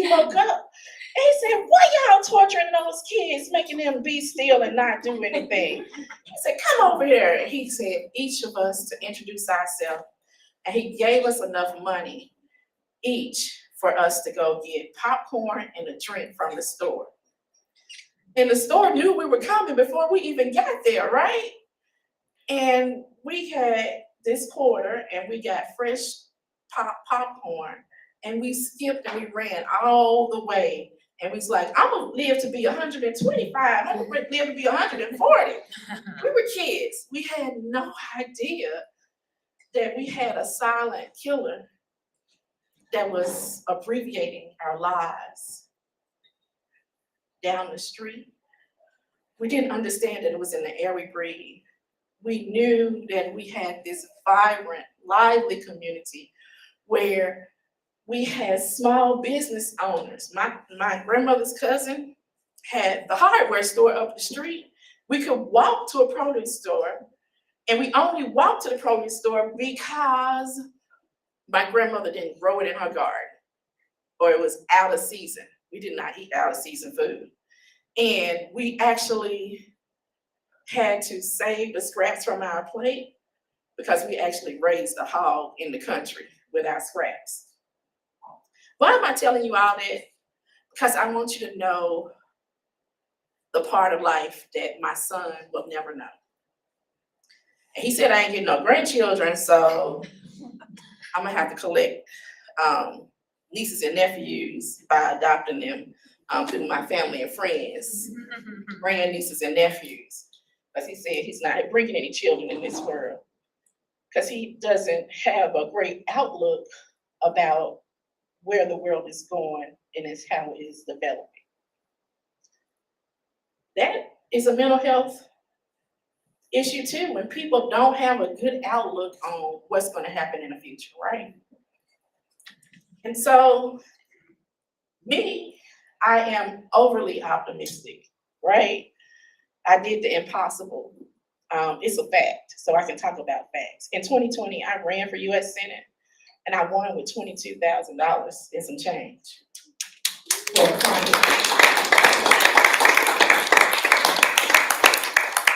woke up. And he said, why y'all torturing those kids, making them be still and not do anything? He said, come over here. And he said, each of us to introduce ourselves. And he gave us enough money each for us to go get popcorn and a drink from the store. And the store knew we were coming before we even got there, right? And we had this quarter and we got fresh popcorn, and we skipped and we ran all the way. And we was like, I'm gonna live to be 125, I'm gonna live to be 140. We were kids. We had no idea that we had a silent killer that was abbreviating our lives down the street. We didn't understand that it was in the air we breathe. We knew that we had this vibrant, lively community where we had small business owners. My grandmother's cousin had the hardware store up the street. We could walk to a produce store, and we only walked to the produce store because my grandmother didn't grow it in her garden, or it was out of season. We did not eat out of season food. And we actually had to save the scraps from our plate because we actually raised a hog in the country with our scraps. Why am I telling you all that? Because I want you to know the part of life that my son will never know. And he said I ain't getting no grandchildren, so I'm gonna have to collect nieces and nephews by adopting them through my family and friends, grand nieces and nephews. Because he said he's not bringing any children in this world. Because he doesn't have a great outlook about where the world is going and is how it is developing. That is a mental health issue too, when people don't have a good outlook on what's going to happen in the future, right? And so, me, I am overly optimistic, right? I did the impossible. It's a fact, so I can talk about facts. In 2020, I ran for US Senate, and I won with $22,000 and some change.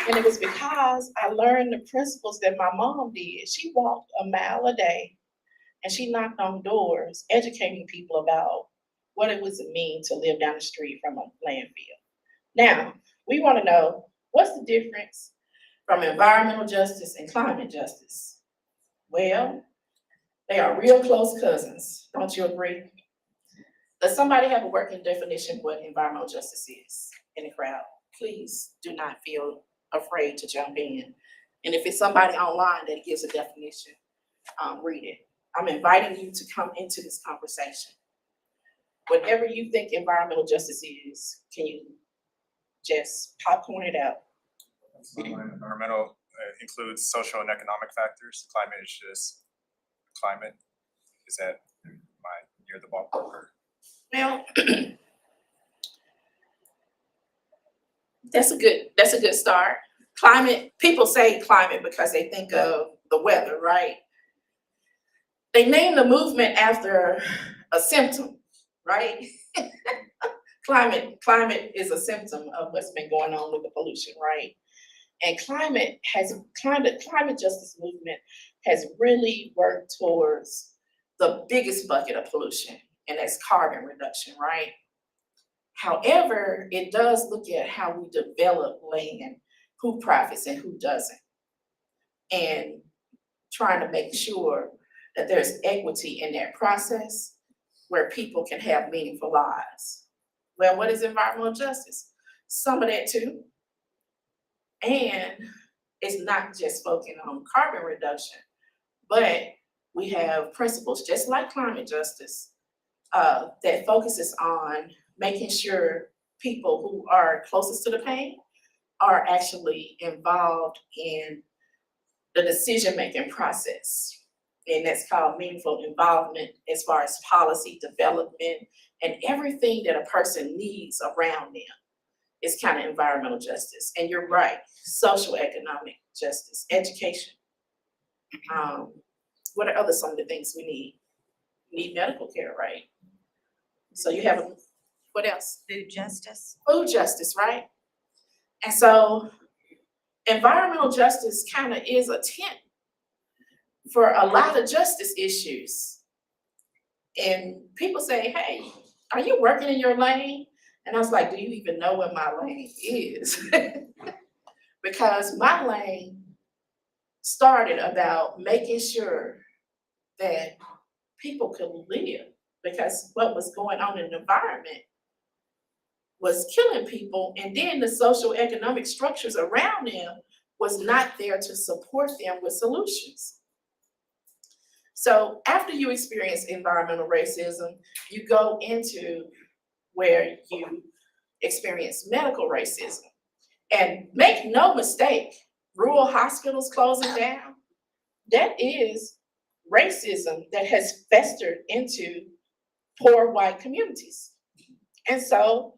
And it was because I learned the principles that my mom did. She walked a mile a day and she knocked on doors, educating people about what it would mean to live down the street from a landfill. Now, we want to know, what's the difference from environmental justice and climate justice? Well, they are real close cousins. Don't you agree? Does somebody have a working definition of what environmental justice is in the crowd? Please do not feel afraid to jump in. And if it's somebody online that gives a definition, read it. I'm inviting you to come into this conversation. Whatever you think environmental justice is, can you just popcorn it out? Environmental includes social and economic factors. Climate is just climate. Is that near the ballpark? Well, that's a good start. Climate, people say climate because they think of the weather, right? They name the movement after a symptom, right? Climate is a symptom of what's been going on with the pollution, right? And climate justice movement has really worked towards the biggest bucket of pollution, and that's carbon reduction, right? However, it does look at how we develop land, who profits and who doesn't, and trying to make sure that there's equity in that process where people can have meaningful lives. Well, what is environmental justice? Some of that too. And it's not just focusing on carbon reduction, but we have principles just like climate justice that focuses on making sure people who are closest to the pain are actually involved in the decision-making process. And that's called meaningful involvement as far as policy development and everything that a person needs around them. It's kind of environmental justice. And you're right, social economic justice, education. What are some of the things we need? We need medical care, right? So you have, what else? Food justice. Food justice, right? And so environmental justice kind of is a tent for a lot of justice issues. And people say, hey, are you working in your lane? And I was like, do you even know what my lane is? Because my lane started about making sure that people could live, because what was going on in the environment was killing people, and then the social economic structures around them was not there to support them with solutions. So after you experience environmental racism, you go into where you experience medical racism. And make no mistake, rural hospitals closing down, that is racism that has festered into poor white communities. And so,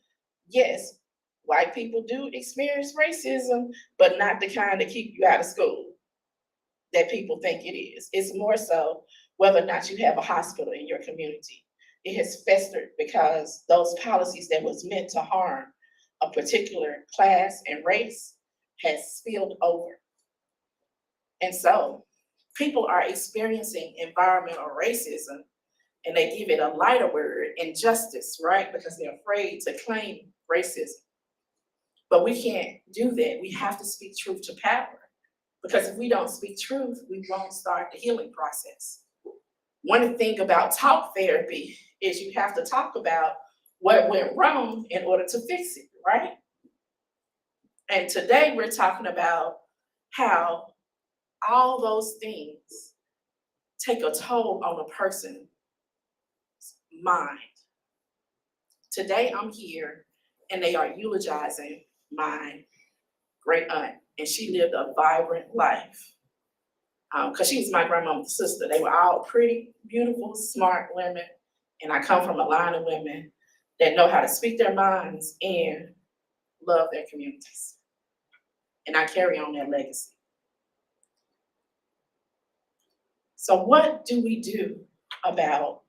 yes, white people do experience racism, but not the kind that keep you out of school that people think it is. It's more so whether or not you have a hospital in your community. it has festered because those policies that was meant to harm a particular class and race has spilled over. And so people are experiencing environmental racism, and they give it a lighter word, injustice, right? Because they're afraid to claim racism. But we can't do that. We have to speak truth to power. Because if we don't speak truth, we won't start the healing process. One thing about talk therapy is you have to talk about what went wrong in order to fix it, right? And today we're talking about how all those things take a toll on a person's mind. Today I'm here and they are eulogizing my great aunt, and she lived a vibrant life. Because she was my grandmother's sister. They were all pretty, beautiful, smart women. And I come from a line of women that know how to speak their minds and love their communities. And I carry on that legacy. So what do we do about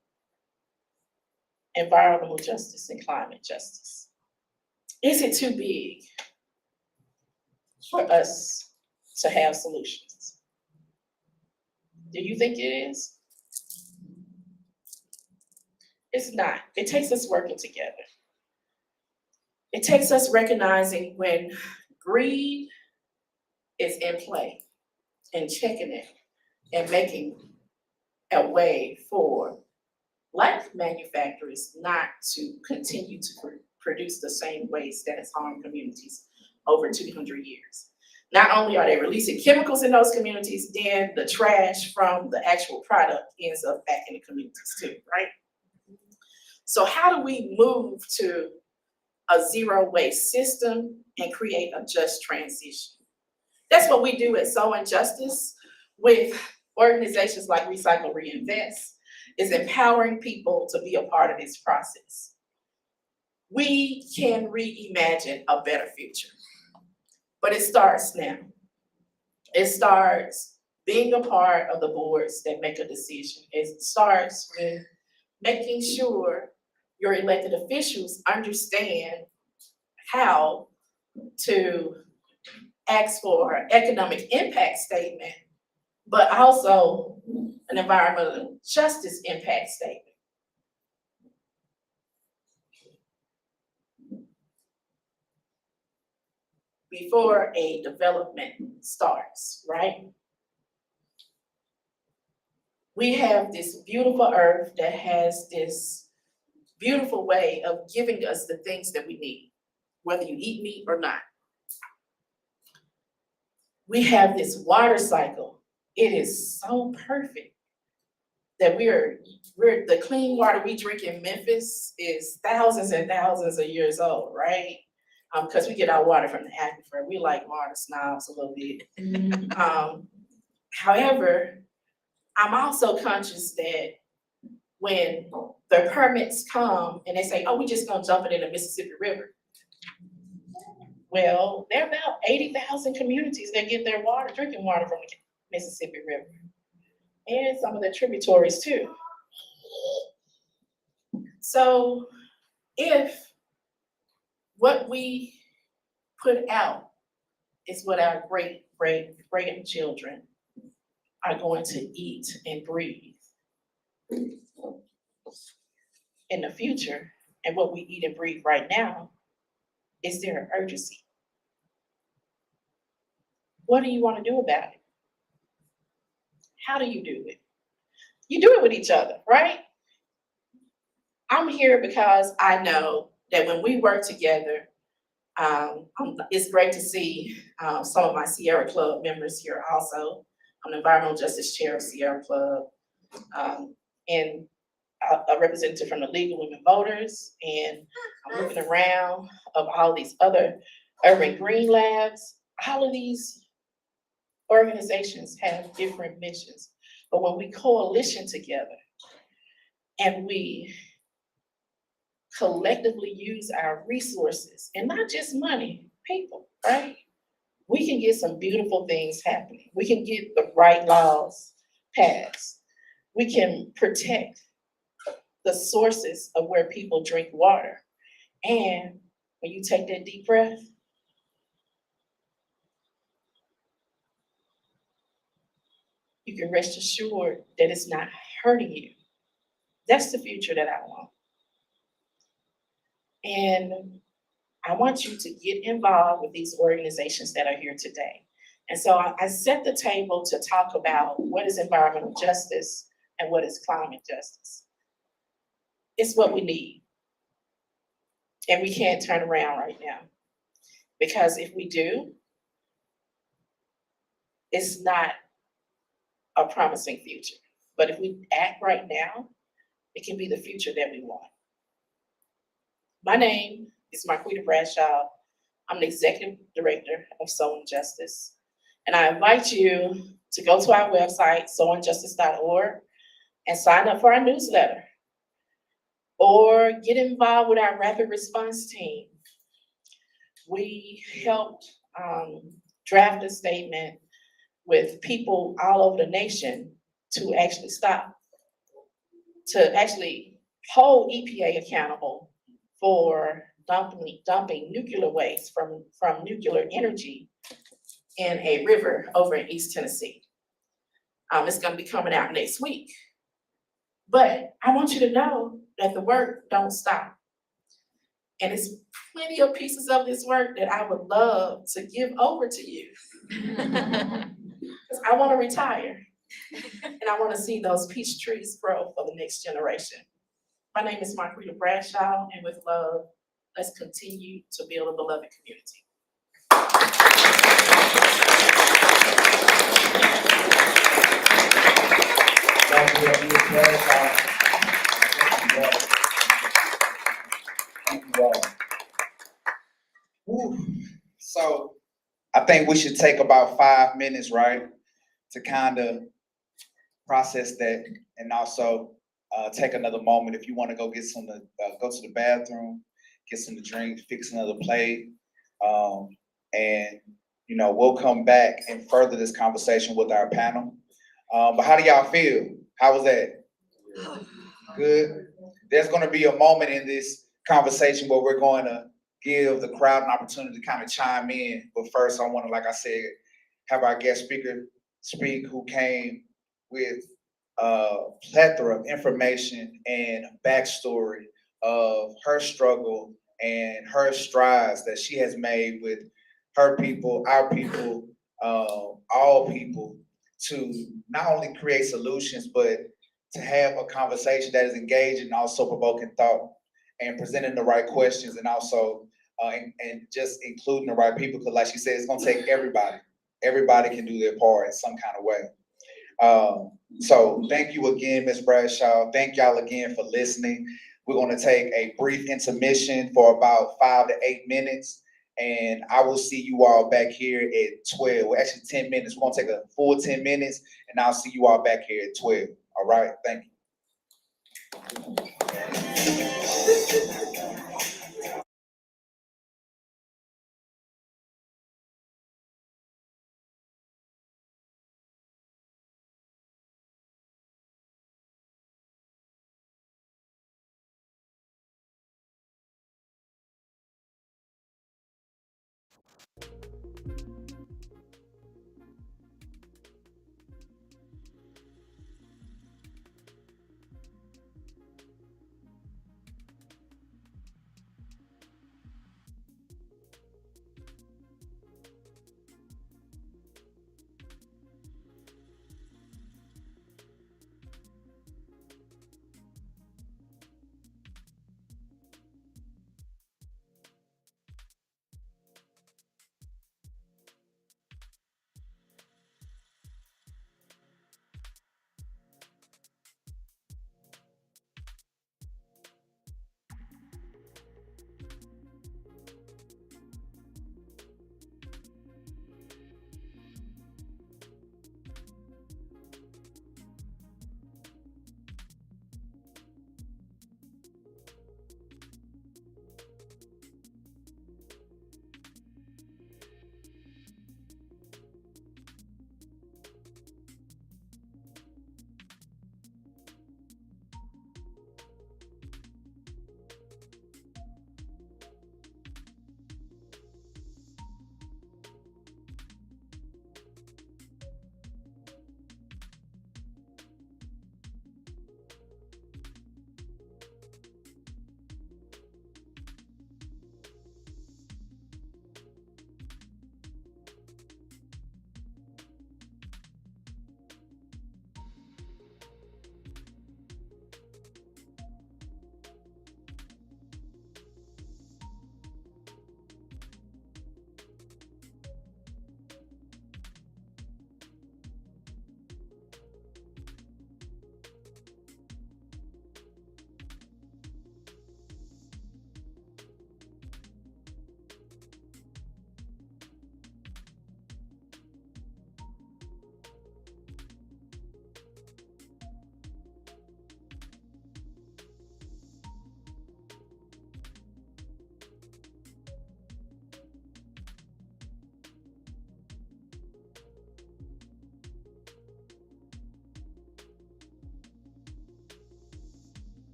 environmental justice and climate justice? Is it too big for us to have solutions? Do you think it is? It's not. It takes us working together. It takes us recognizing when greed is in play and checking it and making a way for Black manufacturers not to continue to produce the same waste that has harmed communities over 200 years. Not only are they releasing chemicals in those communities, then the trash from the actual product ends up back in the communities too, right? So how do we move to a zero waste system and create a just transition? That's what we do at So Injustice with organizations like Recycle Reinvest, is empowering people to be a part of this process. We can reimagine a better future, but it starts now. It starts being a part of the boards that make a decision. It starts with making sure your elected officials understand how to ask for economic impact statement, but also an environmental justice impact statement. Before a development starts, right? We have this beautiful earth that has this beautiful way of giving us the things that we need, whether you eat meat or not. We have this water cycle. It is so perfect that we're the clean water we drink in Memphis is thousands and thousands of years old, right? Because we get our water from the aquifer. We like water snobs a little bit. However, I'm also conscious that when the permits come and they say, oh, we just gonna dump it in the Mississippi River. Well, there are about 80,000 communities that get their water, drinking water from the Mississippi River. And some of the tributaries too. So if what we put out is what our great-grandchildren are going to eat and breathe in the future, and what we eat and breathe right now, is there an urgency? What do you want to do about it? How do you do it? You do it with each other, right? I'm here because I know that when we work together, it's great to see some of my Sierra Club members here also. I'm the Environmental Justice Chair of Sierra Club, and a representative from the League of Women Voters, and I'm looking around of all these other urban green labs. All of these organizations have different missions, but when we coalition together and we collectively use our resources, and not just money, people, right? We can get some beautiful things happening. We can get the right laws passed. We can protect the sources of where people drink water. And when you take that deep breath, you can rest assured that it's not hurting you. That's the future that I want. And I want you to get involved with these organizations that are here today. And so I set the table to talk about what is environmental justice and what is climate justice. It's what we need. And we can't turn around right now. Because if we do, it's not a promising future. But if we act right now, it can be the future that we want. My name is Marquita Bradshaw. I'm the Executive Director of Soul and Justice. And I invite you to go to our website, soulandjustice.org, and sign up for our newsletter. Or get involved with our rapid response team. We helped draft a statement with people all over the nation to actually hold EPA accountable for dumping nuclear waste from nuclear energy in a river over in East Tennessee. It's gonna be coming out next week. But I want you to know that the work don't stop. And it's plenty of pieces of this work that I would love to give over to you. Because I want to retire. And I want to see those peach trees grow for the next generation. My name is Marquita Bradshaw, and with love, let's continue to build a beloved community. Thank you, Ms. Bradshaw. Thank you all. Whew. So I think we should take about 5 minutes, right, to kind of process that, and also take another moment if you want to go get some, go to the bathroom, get some to drink, fix another plate, and we'll come back and further this conversation with our panel. But how do y'all feel? How was that? Good. There's going to be a moment in this conversation where we're going to give the crowd an opportunity to kind of chime in. But first, I want to, like I said, have our guest speaker speak, who came with a plethora of information and backstory of her struggle and her strides that she has made with her people, our people, all people, to not only create solutions, but to have a conversation that is engaging and also provoking thought and presenting the right questions, and also and just including the right people, because like she said, it's gonna take everybody. Everybody can do their part in some kind of way. So thank you again, Ms. Bradshaw. Thank y'all again for listening. We're gonna take a brief intermission for about 5 to 8 minutes, and I will see you all back here at 12. Well, actually 10 minutes. We're gonna take a full 10 minutes, and I'll see you all back here at 12. All right, thank you.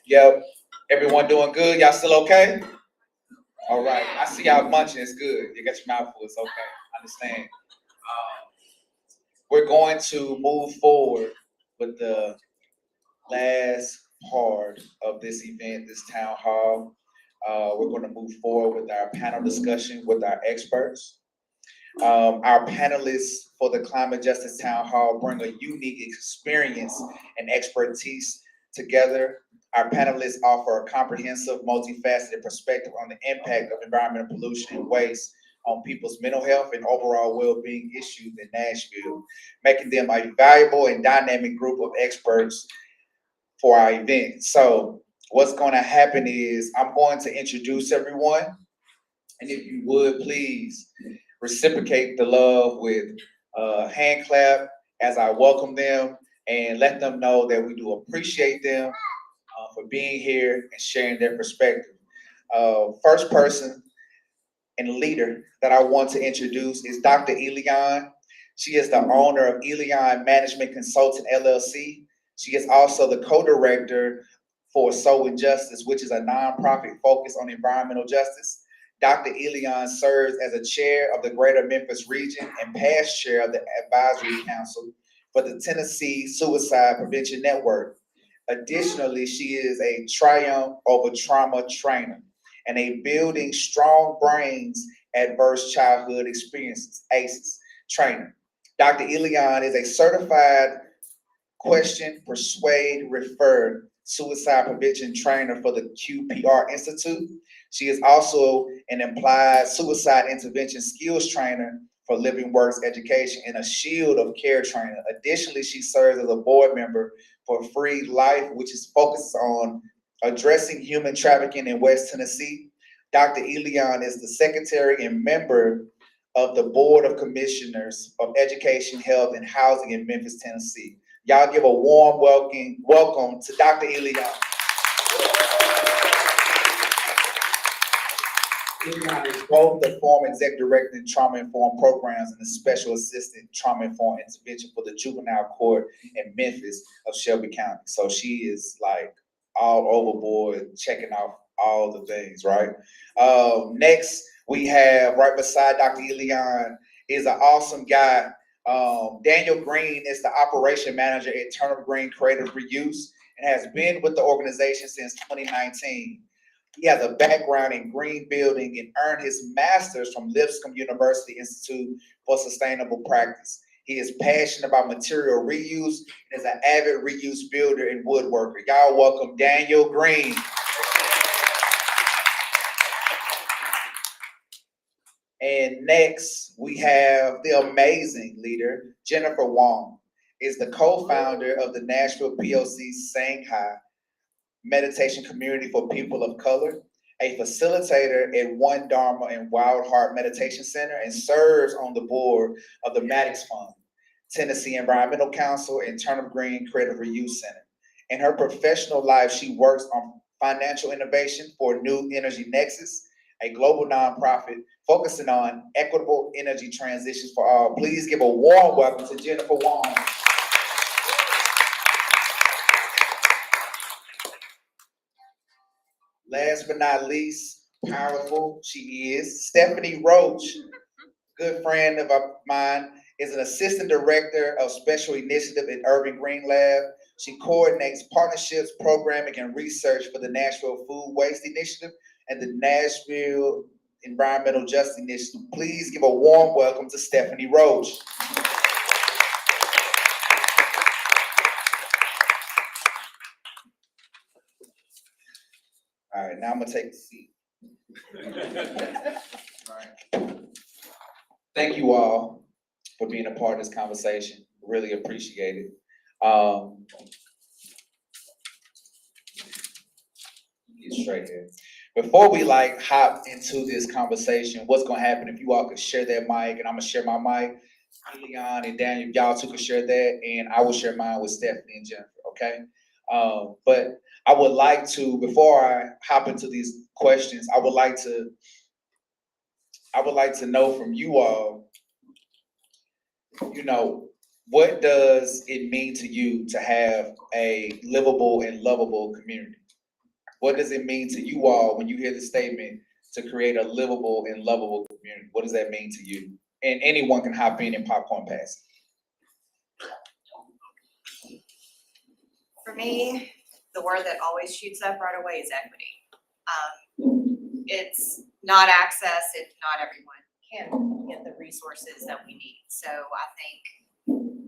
Yep. Everyone doing good? Y'all still okay? All right. I see y'all munching. It's good. You got your mouth full. It's okay. I understand. We're going to move forward with the last part of this event, this town hall. We're going to move forward with our panel discussion with our experts. Our panelists for the Climate Justice Town Hall bring a unique experience and expertise together. Our panelists offer a comprehensive, multifaceted perspective on the impact of environmental pollution and waste on people's mental health and overall well-being issues in Nashville, making them a valuable and dynamic group of experts for our event. So what's going to happen is I'm going to introduce everyone, and if you would please reciprocate the love with a hand clap as I welcome them and let them know that we do appreciate them for being here and sharing their perspective. First person and leader that I want to introduce is Dr. Elion. She is the owner of Elion Management Consultant LLC. She is also the co-director for Soul and Justice, which is a nonprofit focused on environmental justice. Dr. Elion serves as a chair of the Greater Memphis region and past chair of the Advisory Council for the Tennessee Suicide Prevention Network. Additionally, she is a Triumph Over Trauma trainer and a Building Strong Brains Adverse Childhood Experiences, ACEs, trainer. Dr. Elion is a certified question, persuade, refer suicide prevention trainer for the QPR Institute. She is also an applied suicide intervention skills trainer for Living Works Education and a Shield of Care trainer. Additionally, she serves as a board member for Free Life, which is focused on addressing human trafficking in West Tennessee. Dr. Elion is the secretary and member of the Board of Commissioners of Education, Health, and Housing in Memphis, Tennessee. Y'all give a warm welcome to Dr. Elion. Elion is both the former executive director in trauma-informed programs and the special assistant trauma-informed intervention for the juvenile court in Memphis of Shelby County. So she is like all overboard, checking off all the things, right? Next, we have right beside Dr. Elion is an awesome guy. Daniel Green is the operation manager at Turnip Green Creative Reuse and has been with the organization since 2019. He has a background in green building and earned his master's from Lipscomb University Institute for Sustainable Practice. He is passionate about material reuse and is an avid reuse builder and woodworker. Y'all welcome Daniel Green. And next, we have the amazing leader, Jennifer Wong, is the co-founder of the Nashville POC Shanghai Meditation Community for People of Color, a facilitator at One Dharma and Wild Heart Meditation Center, and serves on the board of the Maddox Fund, Tennessee Environmental Council, and Turnip Green Creative Reuse Center. In her professional life, she works on financial innovation for New Energy Nexus, a global nonprofit focusing on equitable energy transitions for all. Please give a warm welcome to Jennifer Wong. Last but not least, powerful she is, Stephanie Roach, good friend of mine, is an assistant director of special initiative at Urban Green Lab. She coordinates partnerships, programming, and research for the Nashville Food Waste Initiative and the Nashville Environmental Justice Initiative. Please give a warm welcome to Stephanie Roach. All right, now I'm gonna take a seat. Thank you all for being a part of this conversation. Really appreciate it. Get straight here. Before we hop into this conversation, what's gonna happen if you all could share that mic, and I'm gonna share my mic. Leon and Daniel, y'all two could share that, and I will share mine with Stephanie and Jennifer, okay? But I would like to, before I hop into these questions, I would like to know from you all, what does it mean to you to have a livable and lovable community? What does it mean to you all when you hear the statement to create a livable and lovable community? What does that mean to you? And anyone can hop in and popcorn pass. For me, the word that always shoots up right away is equity. It's not access if not everyone can get the resources that we need. So I think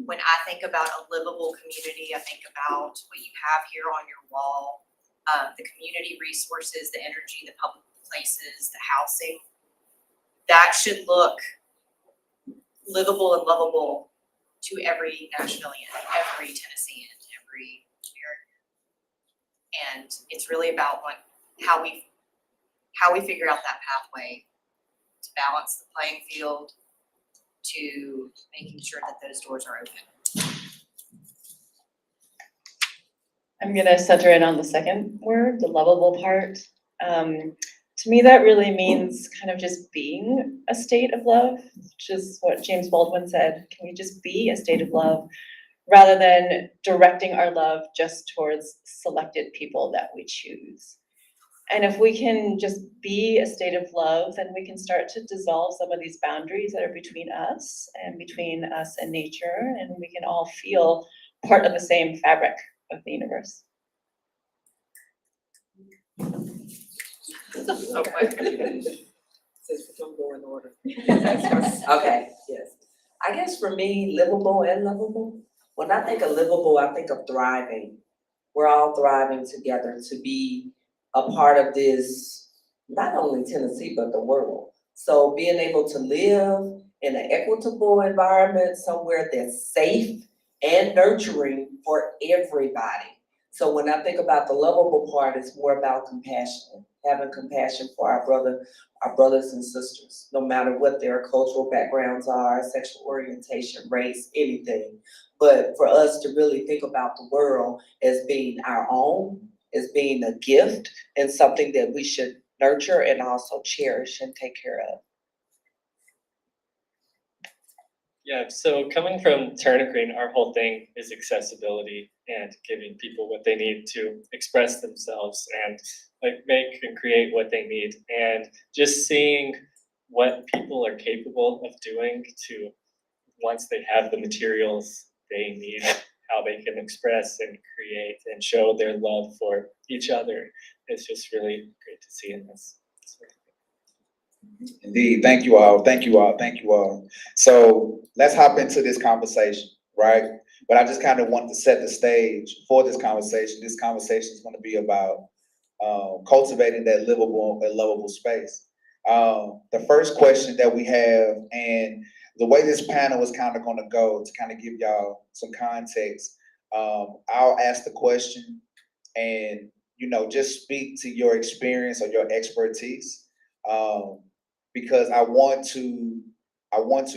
when I think about a livable community, I think about what you have here on your wall, the community resources, the energy, the public places, the housing. That should look livable and lovable to every Nashvilleian, every Tennessean, every American. And it's really about how we figure out that pathway to balance the playing field, to making sure that those doors are open. I'm gonna center in on the second word, the lovable part. To me, that really means kind of just being a state of love, which is what James Baldwin said. Can we just be a state of love rather than directing our love just towards selected people that we choose? And if we can just be a state of love, then we can start to dissolve some of these boundaries that are between us and nature, and we can all feel part of the same fabric of the universe. Since we can go in order. Okay, yes. I guess for me, livable and lovable. When I think of livable, I think of thriving. We're all thriving together to be a part of this, not only Tennessee, but the world. So being able to live in an equitable environment, somewhere that's safe and nurturing for everybody. So when I think about the lovable part, it's more about compassion, having compassion for our brothers and sisters, no matter what their cultural backgrounds are, sexual orientation, race, anything. But for us to really think about the world as being our own, as being a gift and something that we should nurture and also cherish and take care of. Yeah, so coming from Turner Green, our whole thing is accessibility and giving people what they need to express themselves and make and create what they need, and just seeing what people are capable of doing to, once they have the materials they need, how they can express and create and show their love for each other. It's just really great to see in this. Indeed. Thank you all. Thank you all. Thank you all. So let's hop into this conversation, right? But I just kind of want to set the stage for this conversation. This conversation is going to be about cultivating that livable and lovable space. The first question that we have, and the way this panel is kind of going to go, to kind of give y'all some context, I'll ask the question and, just speak to your experience or your expertise. Because I want to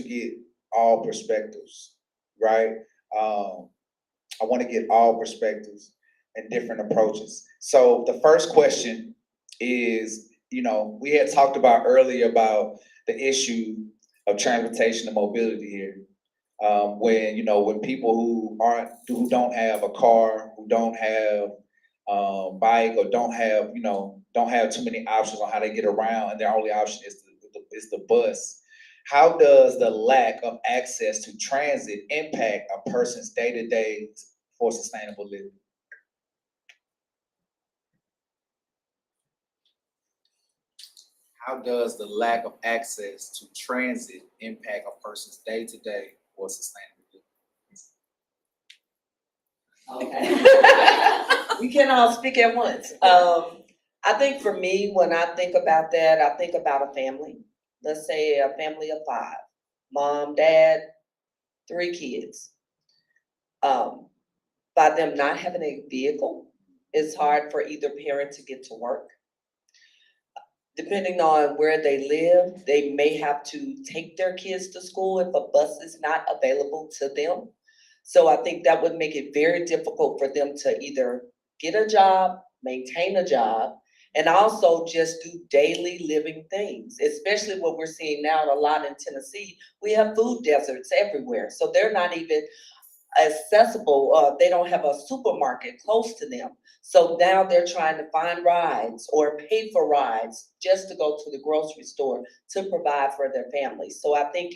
get all perspectives, right? I want to get all perspectives and different approaches. So the first question is, we had talked about earlier about the issue of transportation and mobility here. When people who don't have a car, who don't have bike, or don't have too many options on how they get around, and their only option is the bus. How does the lack of access to transit impact a person's day-to-day for sustainable living? How does the lack of access to transit impact a person's day-to-day for sustainable living? Okay. We can all speak at once. I think for me, when I think about that, I think about a family. Let's say a family of 5, mom, dad, 3 kids. By them not having a vehicle, it's hard for either parent to get to work. Depending on where they live, they may have to take their kids to school if a bus is not available to them. So I think that would make it very difficult for them to either get a job, maintain a job, and also just do daily living things, especially what we're seeing now a lot in Tennessee. We have food deserts everywhere, so they're not even accessible, they don't have a supermarket close to them. So now they're trying to find rides or pay for rides just to go to the grocery store to provide for their families. So I think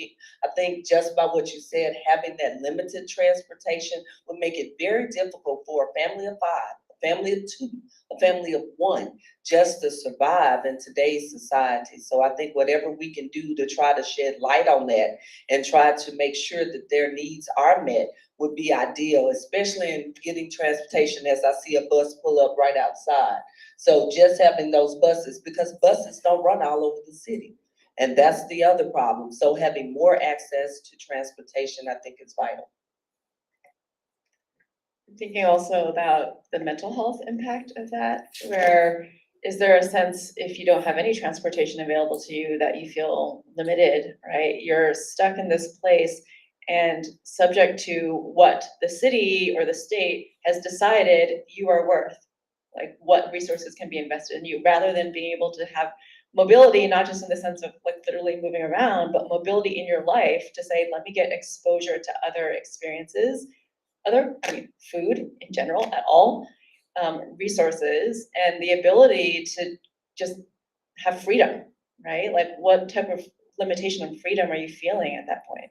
just by what you said, having that limited transportation would make it very difficult for a family of 5, a family of 2, a family of 1, just to survive in today's society. So I think whatever we can do to try to shed light on that and try to make sure that their needs are met would be ideal, especially in getting transportation, as I see a bus pull up right outside. So just having those buses, because buses don't run all over the city. And that's the other problem. So having more access to transportation, I think is vital. Thinking also about the mental health impact of that, where is there a sense if you don't have any transportation available to you that you feel limited, right? You're stuck in this place and subject to what the city or the state has decided you are worth, like what resources can be invested in you, rather than being able to have mobility, not just in the sense of like literally moving around, but mobility in your life to say, let me get exposure to other experiences, food in general at all, resources, and the ability to just have freedom, right? Like what type of limitation of freedom are you feeling at that point?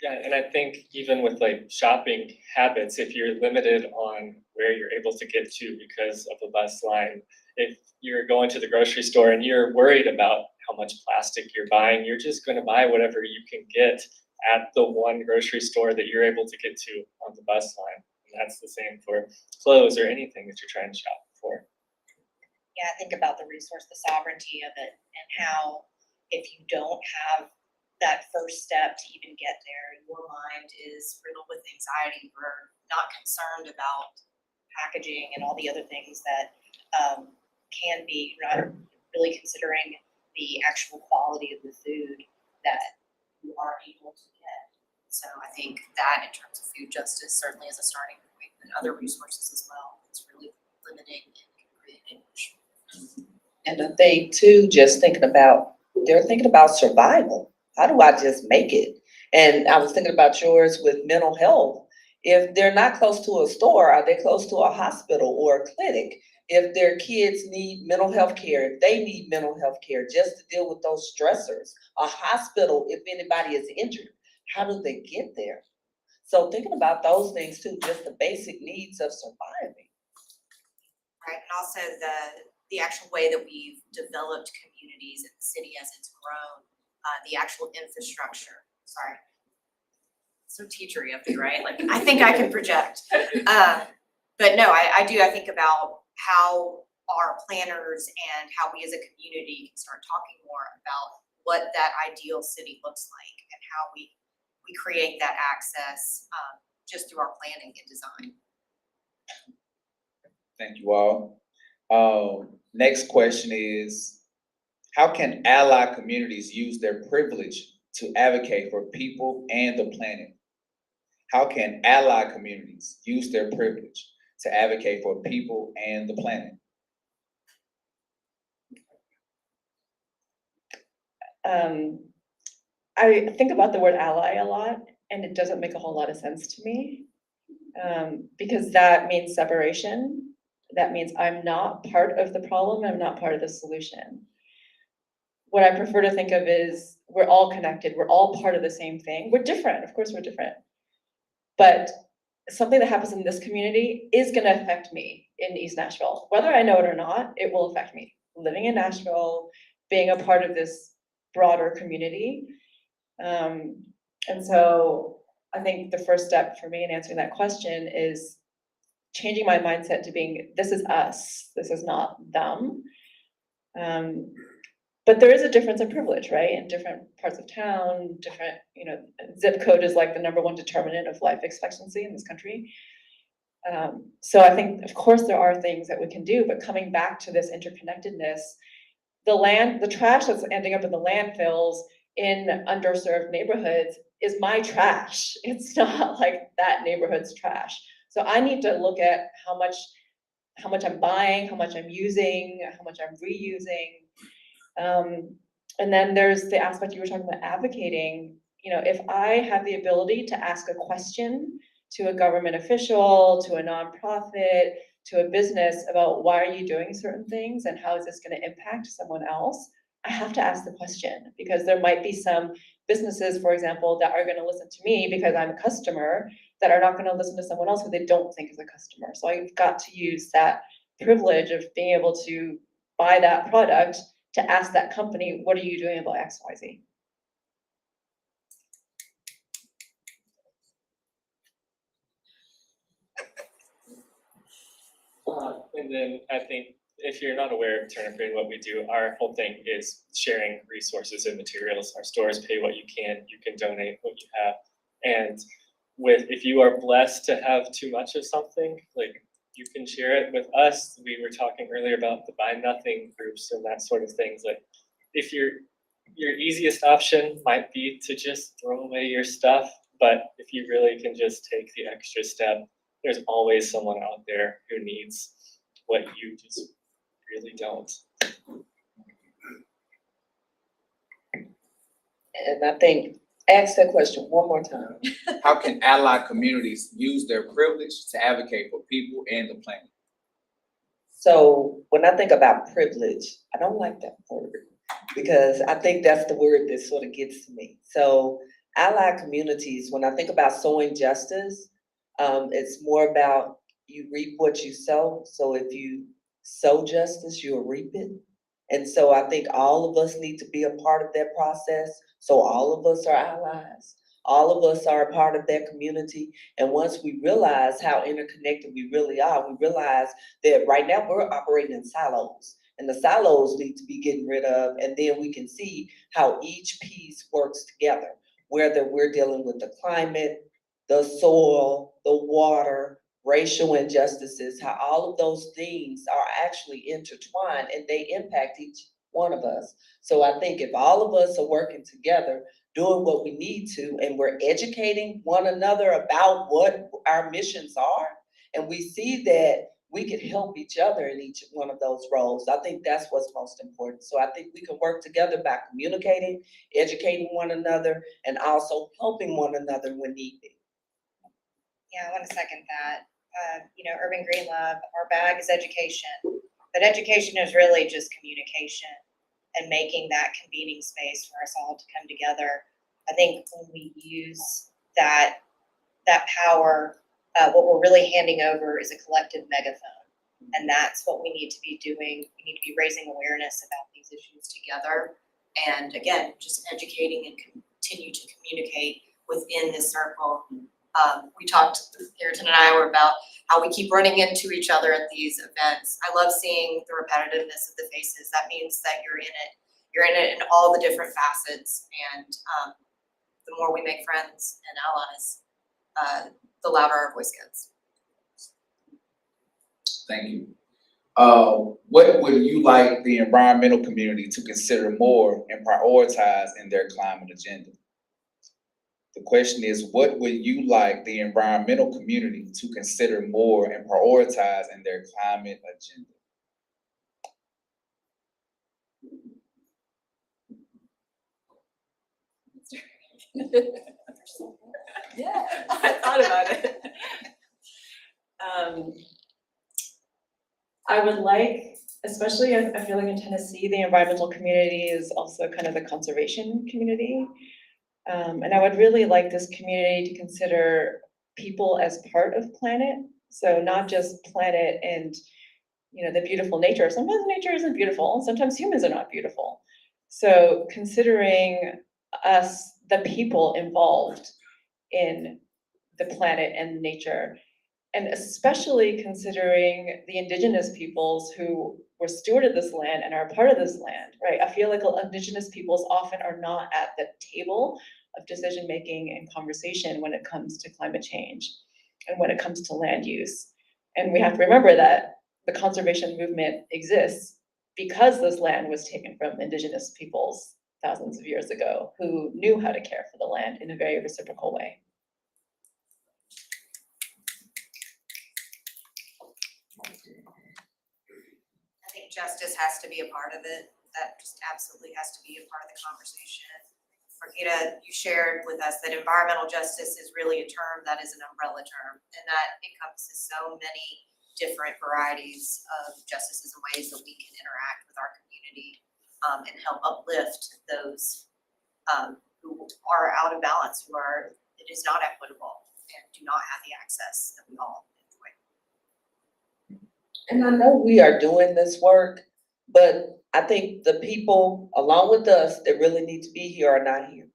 Yeah, and I think even with like shopping habits, if you're limited on where you're able to get to because of a bus line, if you're going to the grocery store and you're worried about how much plastic you're buying, you're just gonna buy whatever you can get at the one grocery store that you're able to get to on the bus line. And that's the same for clothes or anything that you're trying to shop for. Yeah, I think about the resource, the sovereignty of it, and how if you don't have that first step to even get there, your mind is riddled with anxiety. We're not concerned about packaging and all the other things that can be, not really considering the actual quality of the food that you are able to get. So I think that in terms of food justice certainly is a starting point, and other resources as well. It's really limiting and can create anguish. And I think too, they're thinking about survival. How do I just make it? And I was thinking about yours with mental health. If they're not close to a store, are they close to a hospital or a clinic? If their kids need mental health care, if they need mental health care just to deal with those stressors, a hospital, if anybody is injured, how do they get there? So thinking about those things too, just the basic needs of surviving. Right, and also the actual way that we've developed communities in the city as it's grown, the actual infrastructure, sorry. So teachery of me, right? Like, I think I can project. But no, I think about how our planners and how we as a community can start talking more about what that ideal city looks like and how we create that access just through our planning and design. Thank you all. Next question is, how can ally communities use their privilege to advocate for people and the planet? How can ally communities use their privilege to advocate for people and the planet? I think about the word ally a lot, and it doesn't make a whole lot of sense to me. Because that means separation. That means I'm not part of the problem, I'm not part of the solution. what I prefer to think of is we're all connected, we're all part of the same thing. We're different, of course we're different. But something that happens in this community is gonna affect me in East Nashville. Whether I know it or not, it will affect me. Living in Nashville, being a part of this broader community. And so I think the first step for me in answering that question is changing my mindset to being, this is us, this is not them. But there is a difference in privilege, right? In different parts of town, different, zip code is like the #1 determinant of life expectancy in this country. So I think, of course, there are things that we can do, but coming back to this interconnectedness, the trash that's ending up in the landfills in underserved neighborhoods is my trash. It's not like that neighborhood's trash. So I need to look at how much I'm buying, how much I'm using, how much I'm reusing. And then there's the aspect you were talking about advocating. If I have the ability to ask a question to a government official, to a nonprofit, to a business about why are you doing certain things and how is this going to impact someone else, I have to ask the question, because there might be some businesses, for example, that are going to listen to me because I'm a customer, that are not going to listen to someone else who they don't think is a customer. So I've got to use that privilege of being able to buy that product to ask that company, what are you doing about X, Y, Z? And then I think if you're not aware of Turnip Green, what we do, our whole thing is sharing resources and materials. Our stores pay what you can donate what you have. And if you are blessed to have too much of something, like you can share it with us. We were talking earlier about the Buy Nothing groups and that sort of things. Like if your easiest option might be to just throw away your stuff, but if you really can just take the extra step, there's always someone out there who needs what you just really don't. And I think, ask that question one more time. How can allied communities use their privilege to advocate for people and the planet? So when I think about privilege, I don't like that word, because I think that's the word that sort of gets to me. So allied communities, when I think about sowing justice, it's more about you reap what you sow. So if you sow justice, you'll reap it. And so I think all of us need to be a part of that process. So all of us are allies. All of us are a part of that community. And once we realize how interconnected we really are, we realize that right now we're operating in silos. And the silos need to be getting rid of. And then we can see how each piece works together, whether we're dealing with the climate, the soil, the water, racial injustices, how all of those things are actually intertwined and they impact each one of us. So I think if all of us are working together, doing what we need to, and we're educating one another about what our missions are, and we see that we can help each other in each one of those roles, I think that's what's most important. So I think we can work together by communicating, educating one another, and also helping one another when needed. Yeah, I want to second that. Urban Green Love, our bag is education, but education is really just communication and making that convening space for us all to come together. I think when we use that power, what we're really handing over is a collective megaphone. And that's what we need to be doing. We need to be raising awareness about these issues together. And again, just educating and continue to communicate within this circle. We talked, Ayrton and I were about how we keep running into each other at these events. I love seeing the repetitiveness of the faces. That means that you're in it. You're in it in all the different facets. And the more we make friends and allies, the louder our voice gets. Thank you. What would you like the environmental community to consider more and prioritize in their climate agenda? The question is, what would you like the environmental community to consider more and prioritize in their climate agenda? Yeah, I thought about it. I would like especially I feel like in Tennessee, the environmental community is also kind of the conservation community. And I would really like this community to consider people as part of planet. So not just planet and, you know, the beautiful nature. Sometimes nature isn't beautiful, sometimes humans are not beautiful. So considering us, the people involved in the planet and nature, and especially considering the indigenous peoples who were stewarded this land and are a part of this land, right? I feel like indigenous peoples often are not at the table of decision-making and conversation when it comes to climate change and when it comes to land use. And we have to remember that the conservation movement exists because this land was taken from indigenous peoples thousands of years ago who knew how to care for the land in a very reciprocal way. I think justice has to be a part of it. That just absolutely has to be a part of the conversation. Marquita, you shared with us that environmental justice is really a term that is an umbrella term, and that encompasses so many different varieties of justices and ways that we can interact with our community and help uplift those who are out of balance, it is not equitable and do not have the access that we all enjoy. And I know we are doing this work, but I think the people along with us that really need to be here are not here.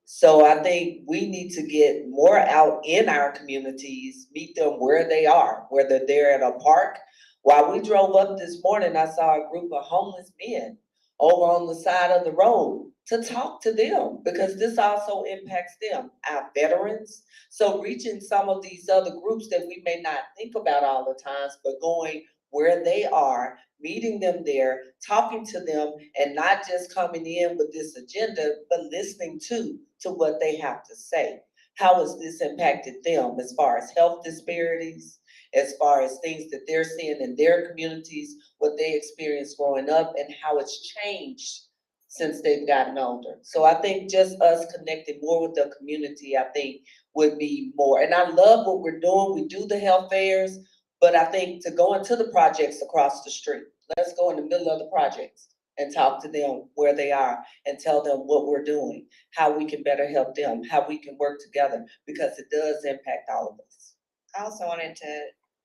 So I think we need to get more out in our communities, meet them where they are, whether they're at a park. While we drove up this morning, I saw a group of homeless men over on the side of the road to talk to them because this also impacts them, our veterans. So reaching some of these other groups that we may not think about all the times, but going where they are, meeting them there, talking to them, and not just coming in with this agenda, but listening to what they have to say. How has this impacted them as far as health disparities, as far as things that they're seeing in their communities, what they experienced growing up, and how it's changed since they've gotten older. So I think just us connecting more with the community, I think would be more. And I love what we're doing. We do the health fairs, but I think to go into the projects across the street, let's go in the middle of the projects and talk to them where they are and tell them what we're doing, how we can better help them, how we can work together, because it does impact all of us. I also wanted to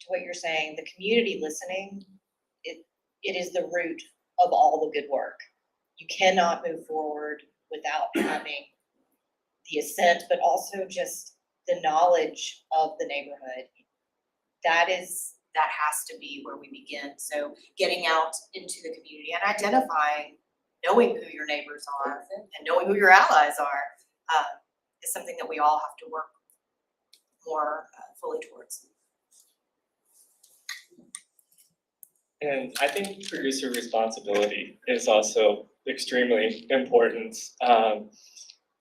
what you're saying, the community listening, it is the root of all the good work. You cannot move forward without having the assent, but also just the knowledge of the neighborhood. That has to be where we begin. So getting out into the community and identifying, knowing who your neighbors are and knowing who your allies are, is something that we all have to work more fully towards. And I think producer responsibility is also extremely important.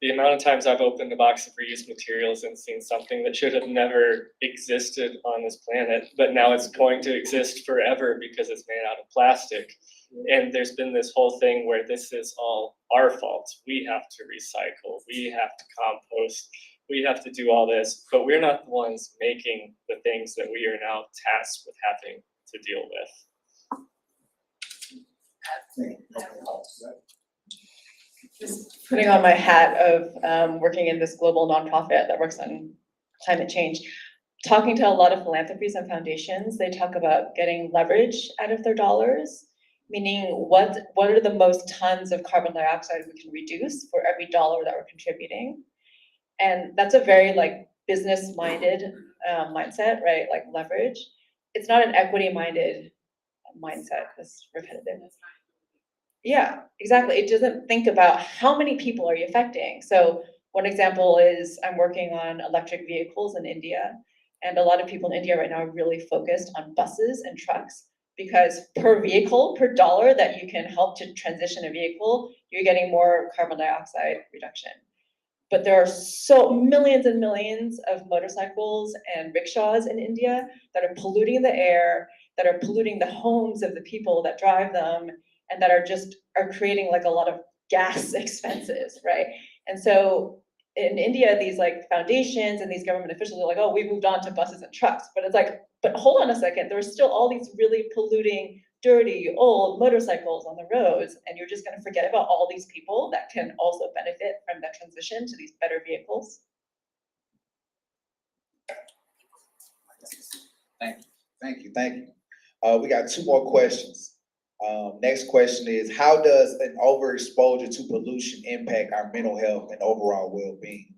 The amount of times I've opened a box of reused materials and seen something that should have never existed on this planet, but now it's going to exist forever because it's made out of plastic. And there's been this whole thing where this is all our fault. We have to recycle, we have to compost, we have to do all this, but we're not the ones making the things that we are now tasked with having to deal with. Just putting on my hat of working in this global nonprofit that works on climate change, talking to a lot of philanthropies and foundations, they talk about getting leverage out of their dollars, meaning what are the most tons of carbon dioxide we can reduce for every dollar that we're contributing. And that's a very like business-minded mindset, right? Like leverage. It's not an equity-minded mindset, it's repetitive. Yeah, exactly. It doesn't think about how many people are you affecting. So one example is I'm working on electric vehicles in India, and a lot of people in India right now are really focused on buses and trucks because per vehicle, per dollar that you can help to transition a vehicle, you're getting more carbon dioxide reduction. But there are so millions and millions of motorcycles and rickshaws in India that are polluting the air, that are polluting the homes of the people that drive them, and that are creating like a lot of gas expenses, right? And so in India, these like foundations and these government officials are like, oh, we moved on to buses and trucks. But it's like, but hold on a second, there's still all these really polluting dirty, old motorcycles on the roads, and you're just gonna forget about all these people that can also benefit from that transition to these better vehicles. Thank you. We got two more questions. Next question is, how does an overexposure to pollution impact our mental health and overall well-being?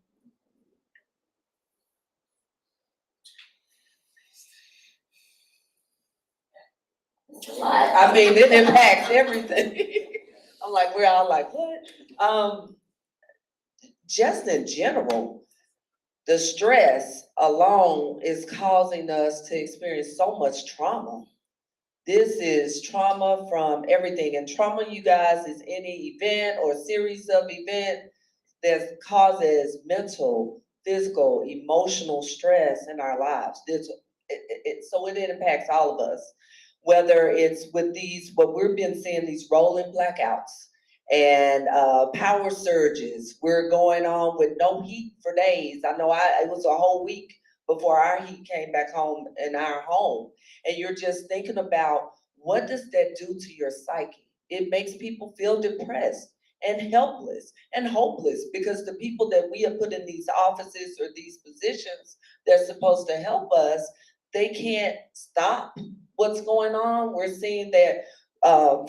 I mean, it impacts everything. I'm like, we're all like, what? Just in general, the stress alone is causing us to experience so much trauma. This is trauma from everything, and trauma, you guys, is any event or series of events that causes mental, physical, emotional stress in our lives. So it impacts all of us, whether it's with these, what we've been seeing, these rolling blackouts and power surges. We're going on with no heat for days. I know it was a whole week before our heat came back home in our home. And you're just thinking about, what does that do to your psyche? It makes people feel depressed and helpless and hopeless, because the people that we have put in these offices or these positions that's supposed to help us, they can't stop what's going on. We're seeing that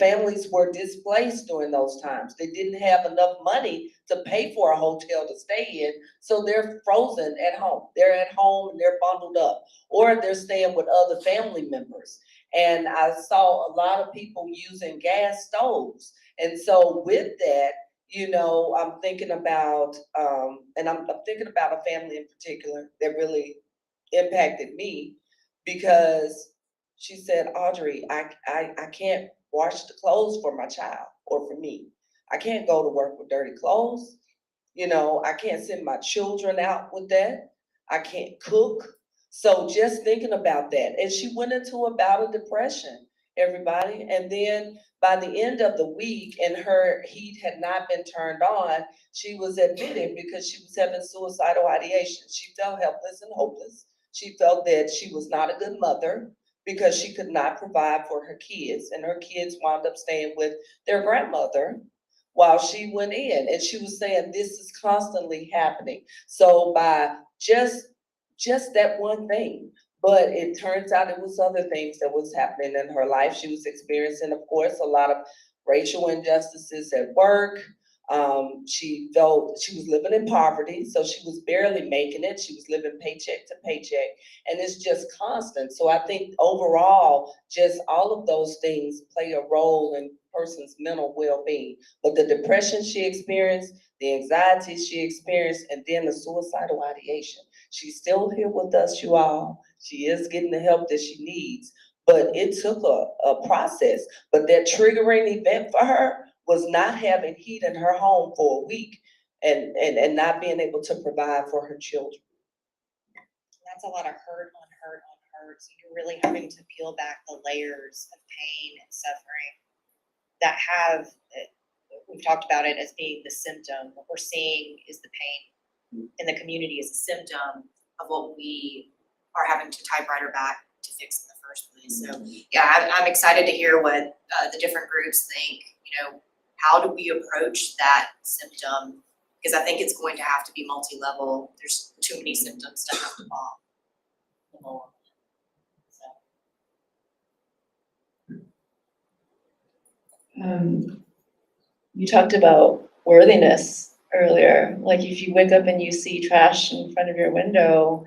families were displaced during those times. They didn't have enough money to pay for a hotel to stay in, so they're frozen at home. They're at home and they're bundled up, or they're staying with other family members. And I saw a lot of people using gas stoves. And so with that, I'm thinking about, and I'm thinking about a family in particular that really impacted me, because she said, Audrey, I can't wash the clothes for my child or for me. I can't go to work with dirty clothes. I can't send my children out with that. I can't cook. So just thinking about that. And she went into a bout of depression, everybody. And then by the end of the week, and her heat had not been turned on, she was admitted because she was having suicidal ideation. She felt helpless and hopeless. She felt that she was not a good mother because she could not provide for her kids. And her kids wound up staying with their grandmother while she went in. And she was saying, this is constantly happening. So by just that one thing, but it turns out it was other things that was happening in her life. She was experiencing, of course, a lot of racial injustices at work. She felt she was living in poverty, so she was barely making it. She was living paycheck to paycheck, and it's just constant. So I think overall, just all of those things play a role in a person's mental well-being. But the depression she experienced, the anxiety she experienced, and then the suicidal ideation. She's still here with us, you all. She is getting the help that she needs, but it took a process. But that triggering event for her was not having heat in her home for a week and not being able to provide for her children. That's a lot of hurt on hurt on hurt. So you're really having to peel back the layers of pain and suffering that have, we've talked about it as being the symptom. What we're seeing is the pain in the community is a symptom Of what we are having to typewriter back to fix in the first place. So yeah, I'm excited to hear what the different groups think. How do we approach that symptom? Because I think it's going to have to be multi-level. There's too many symptoms to have to fall. You talked about worthiness earlier. Like if you wake up and you see trash in front of your window,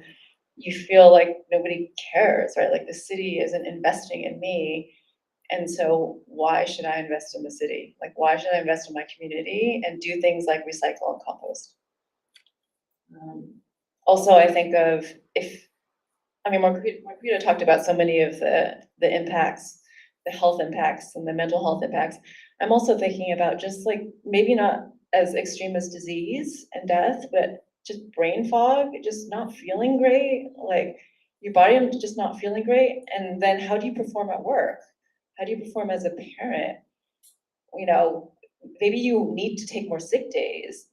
you feel like nobody cares, right? Like the city isn't investing in me. And so why should I invest in the city? Like why should I invest in my community and do things like recycle and compost? Also, I think of Margarita talked about so many of the impacts, the health impacts and the mental health impacts. I'm also thinking about just like, maybe not as extreme as disease and death, but just brain fog, just not feeling great, like your body just not feeling great. And then how do you perform at work? How do you perform as a parent? Maybe you need to take more sick days.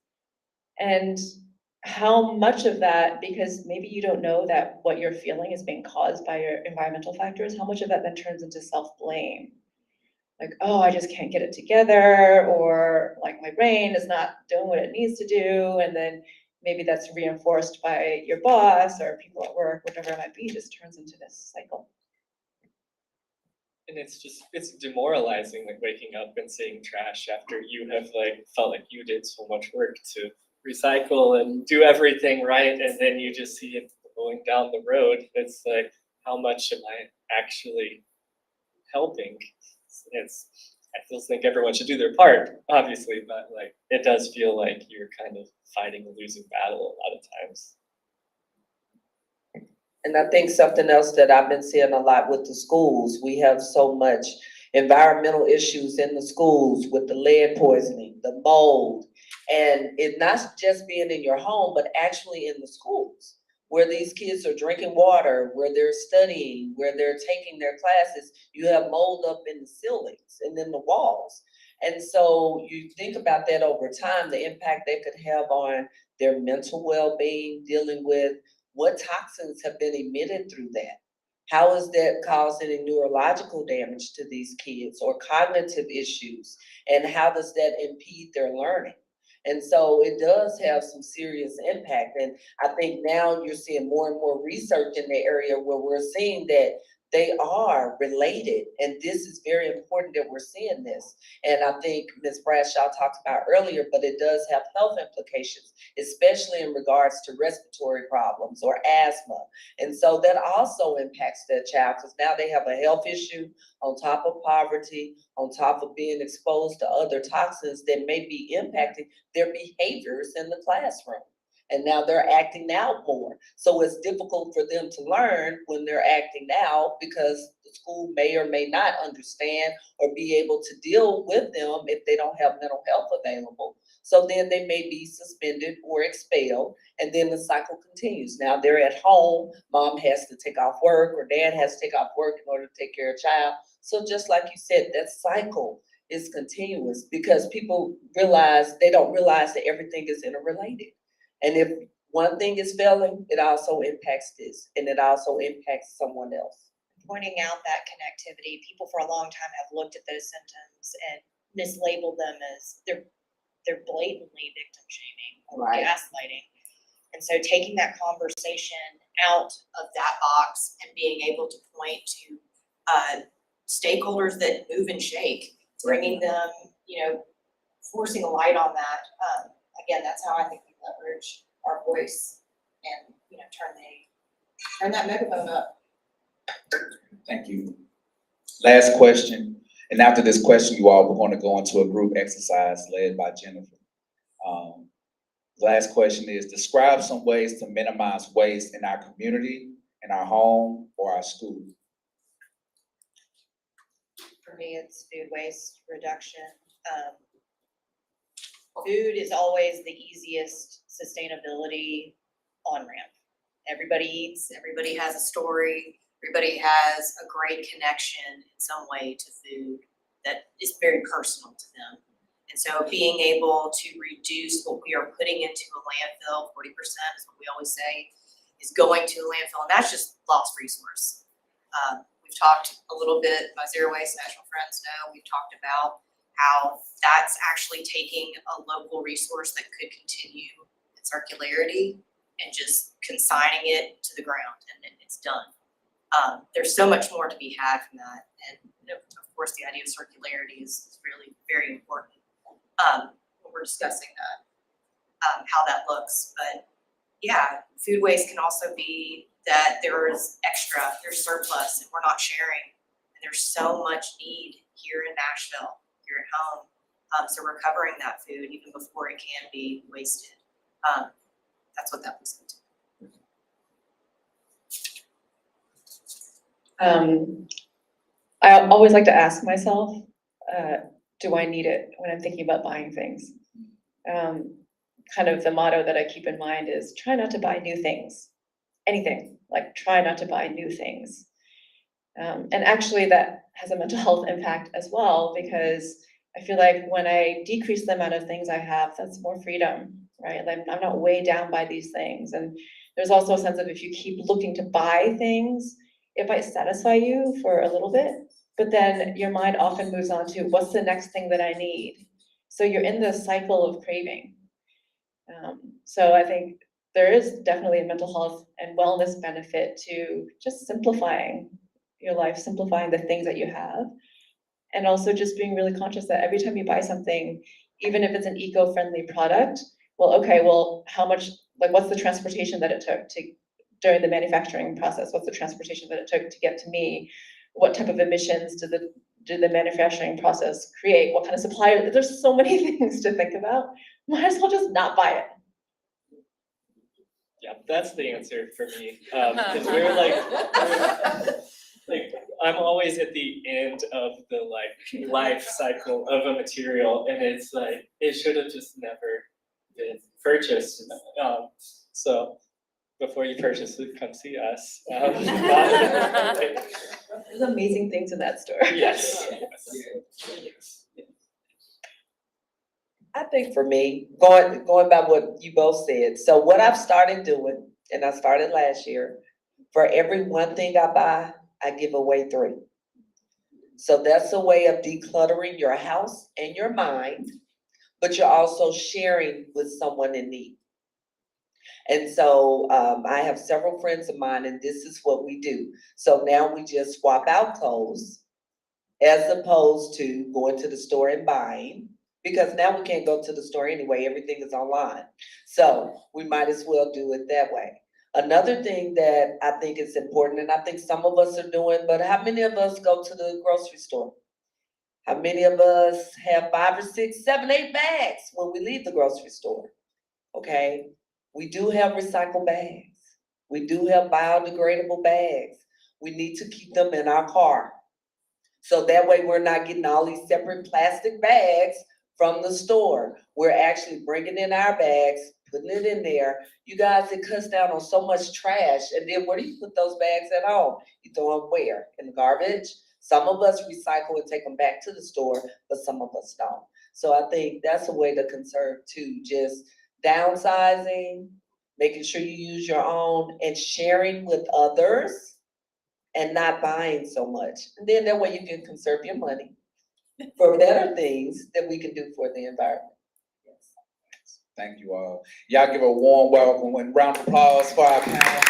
And how much of that, because maybe you don't know that what you're feeling is being caused by your environmental factors, how much of that then turns into self-blame? like, oh, I just can't get it together, or like my brain is not doing what it needs to do, and then maybe that's reinforced by your boss or people at work, whatever it might be, just turns into this cycle. And it's demoralizing, like waking up and seeing trash after you have like felt like you did so much work to recycle and do everything right, and then you just see it going down the road. It's like, how much am I actually helping? I still think everyone should do their part, obviously, but like it does feel like you're kind of fighting a losing battle a lot of times. And I think something else that I've been seeing a lot with the schools, we have so much environmental issues in the schools with the lead poisoning, the mold. And it not just being in your home, but actually in the schools, where these kids are drinking water, where they're studying, where they're taking their classes. You have mold up in the ceilings and in the walls. And so you think about that over time, the impact they could have on their mental well-being, dealing with what toxins have been emitted through that. How is that causing any neurological damage to these kids or cognitive issues? And how does that impede their learning? And so it does have some serious impact. And I think now you're seeing more and more research in the area where we're seeing that they are related. And this is very important that we're seeing this. And I think Ms. Bradshaw talked about earlier, but it does have health implications, especially in regards to respiratory problems or asthma. And so that also impacts that child, because now they have a health issue on top of poverty, on top of being exposed to other toxins that may be impacting their behaviors in the classroom. And now they're acting out more. So it's difficult for them to learn when they're acting out, because the school may or may not understand or be able to deal with them if they don't have mental health available. So then they may be suspended or expelled, and then the cycle continues. Now they're at home, mom has to take off work or dad has to take off work in order to take care of child. So just like you said, that cycle is continuous, because people they don't realize that everything is interrelated. And if one thing is failing, it also impacts this, and it also impacts someone else. Pointing out that connectivity, people for a long time have looked at those symptoms and mislabeled them as they're blatantly victim shaming or Right. gaslighting. And so taking that conversation out Of that box and being able to point to stakeholders that move and shake, bringing them, forcing a light on that. Again, that's how I think we leverage our voice and, turn that megaphone up. Thank you. Last question, and after this question, you all, we're gonna go into a group exercise led by Jennifer. Last question is, describe some ways to minimize waste in our community, in our home, or our school. For me, it's food waste reduction. Food is always the easiest sustainability on-ramp. Everybody eats, Everybody has a story, everybody has a great connection in some way to food that is very personal to them. And so being able to reduce what we are putting into a landfill, 40% is what we always say, is going to a landfill, and that's just lost resource. We've talked a little bit, my Zero Waste National Friends know, we've talked about how that's actually taking a local resource that could continue in circularity and just consigning it to the ground, and then it's done. There's so much more to be had from that, and of course the idea of circularity is really very important when we're discussing that, how that looks. But yeah, food waste can also be that there's surplus and we're not sharing, and there's so much need here in Nashville, here at home. So recovering that food even before it can be wasted. That's what that looks like. I always like to ask myself, do I need it when I'm thinking about buying things? Kind of the motto that I keep in mind is try not to buy new things, anything, like try not to buy new things. And actually that has a mental health impact as well, because I feel like when I decrease the amount of things I have, that's more freedom, right? Like I'm not weighed down by these things. And there's also a sense of if you keep looking to buy things, it might satisfy you for a little bit, but then your mind often moves on to what's the next thing that I need? So you're in this cycle of craving. So I think there is definitely a mental health and wellness benefit to just simplifying your life, simplifying the things that you have. And also just being really conscious that every time you buy something, even if it's an eco-friendly product, well, okay, well, how much, like, what's the transportation that it took to, during the manufacturing process, what's the transportation that it took to get to me? What type of emissions did the manufacturing process create? What kind of supplier? There's so many things to think about. Might as well just not buy it. Yeah, that's the answer for me. 'Cause we're like, I'm always at the end of the like life cycle of a material, and it's like, it should have just never been purchased. So before you purchase it, come see us. There's amazing things in that store. Yes. I think for me, going by what you both said, so what I've started doing, and I started last year, for every one thing I buy, I give away 3. So that's a way of decluttering your house and your mind, but you're also sharing with someone in need. And so I have several friends of mine, and this is what we do. So now we just swap out clothes as opposed to going to the store and buying, because now we can't go to the store anyway, everything is online. So we might as well do it that way. Another thing that I think is important, and I think some of us are doing, but how many of us go to the grocery store? How many of us have 5 or 6, 7, 8 bags when we leave the grocery store? Okay, we do have recycled bags. We do have biodegradable bags. We need to keep them in our car. So that way we're not getting all these separate plastic bags from the store. We're actually bringing in our bags, putting it in there. You guys, it cuts down on so much trash. And then where do you put those bags at home? You throw them where? In the garbage? Some of us recycle and take them back to the store, but some of us don't. So I think that's a way to conserve too, just downsizing, making sure you use your own, and sharing with others, and not buying so much. And then that way you can conserve your money for better things that we can do for the environment. Thank you all. Y'all give a warm welcome and round of applause for our panel.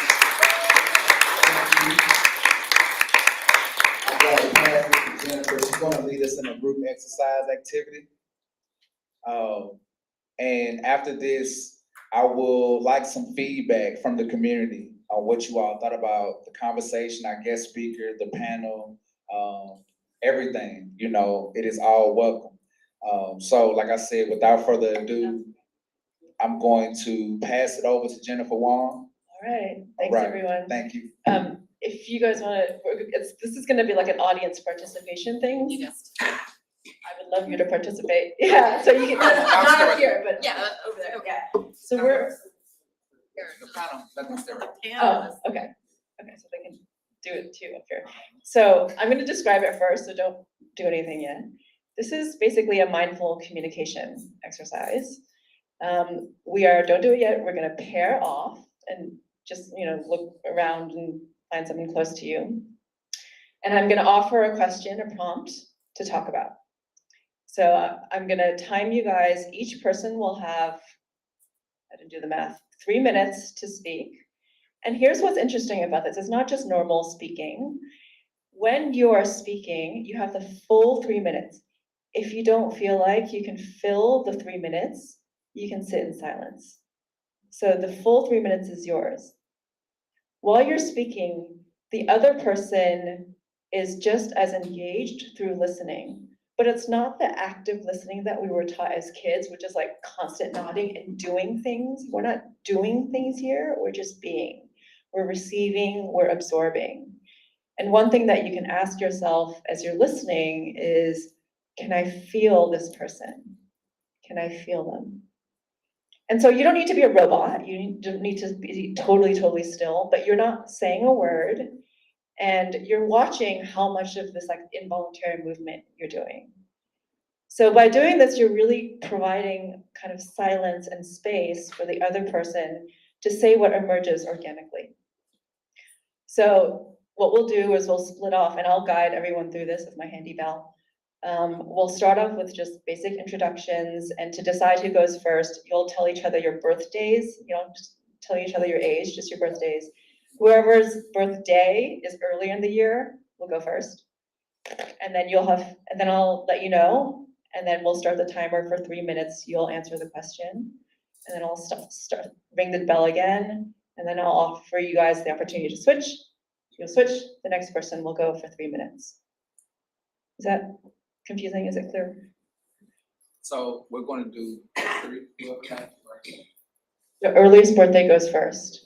I'm going to pass it to Jennifer. She's going to lead us in a group exercise activity. And after this, I will like some feedback from the community on what you all thought about the conversation, our guest speaker, the panel, everything. You know, it is all welcome. So like I said, without further ado, I'm going to pass it over to Jennifer Wong. All right, thanks Right. everyone. Thank you. If you guys wanna, this is gonna be like an audience participation thing. You just, I would love you to participate. Yeah, so you can, not up here, but. yeah, over there, okay. So we're, The panel, let them stare. oh, okay. Okay, so they can do it too up here. So I'm gonna describe it first, so don't do anything yet. This is basically a mindful communication exercise. Don't do it yet, we're gonna pair off and just, look around and find something close to you. And I'm gonna offer a question, a prompt to talk about. So I'm gonna time you guys, each person will have, I didn't do the math, 3 minutes to speak. And here's what's interesting about this, it's not just normal speaking. When you are speaking, you have the full 3 minutes. If you don't feel like you can fill the 3 minutes, you can sit in silence. So the full 3 minutes is yours. While you're speaking, the other person is just as engaged through listening, but it's not the active listening that we were taught as kids, which is like constant nodding and doing things. We're not doing things here, we're just being. We're receiving, we're absorbing. And one thing that you can ask yourself as you're listening is, can I feel this person? Can I feel them? And so you don't need to be a robot, you don't need to be totally still, but you're not saying a word, and you're watching how much of this like involuntary movement you're doing. So by doing this, you're really providing kind of silence and space for the other person to say what emerges organically. So what we'll do is we'll split off, and I'll guide everyone through this with my handy bell. We'll start off with just basic introductions, and to decide who goes first, you'll tell each other your birthdays. You don't just tell each other your age, just your birthdays. Whoever's birthday is earlier in the year will go first. And then and then I'll let you know, and then we'll start the timer for 3 minutes. You'll answer the question, and then I'll start ring the bell again, and then I'll offer you guys the opportunity to switch. You'll switch, the next person will go for 3 minutes. Is that confusing? Is it clear? So we're gonna do three, whoever has first. The earliest birthday goes first.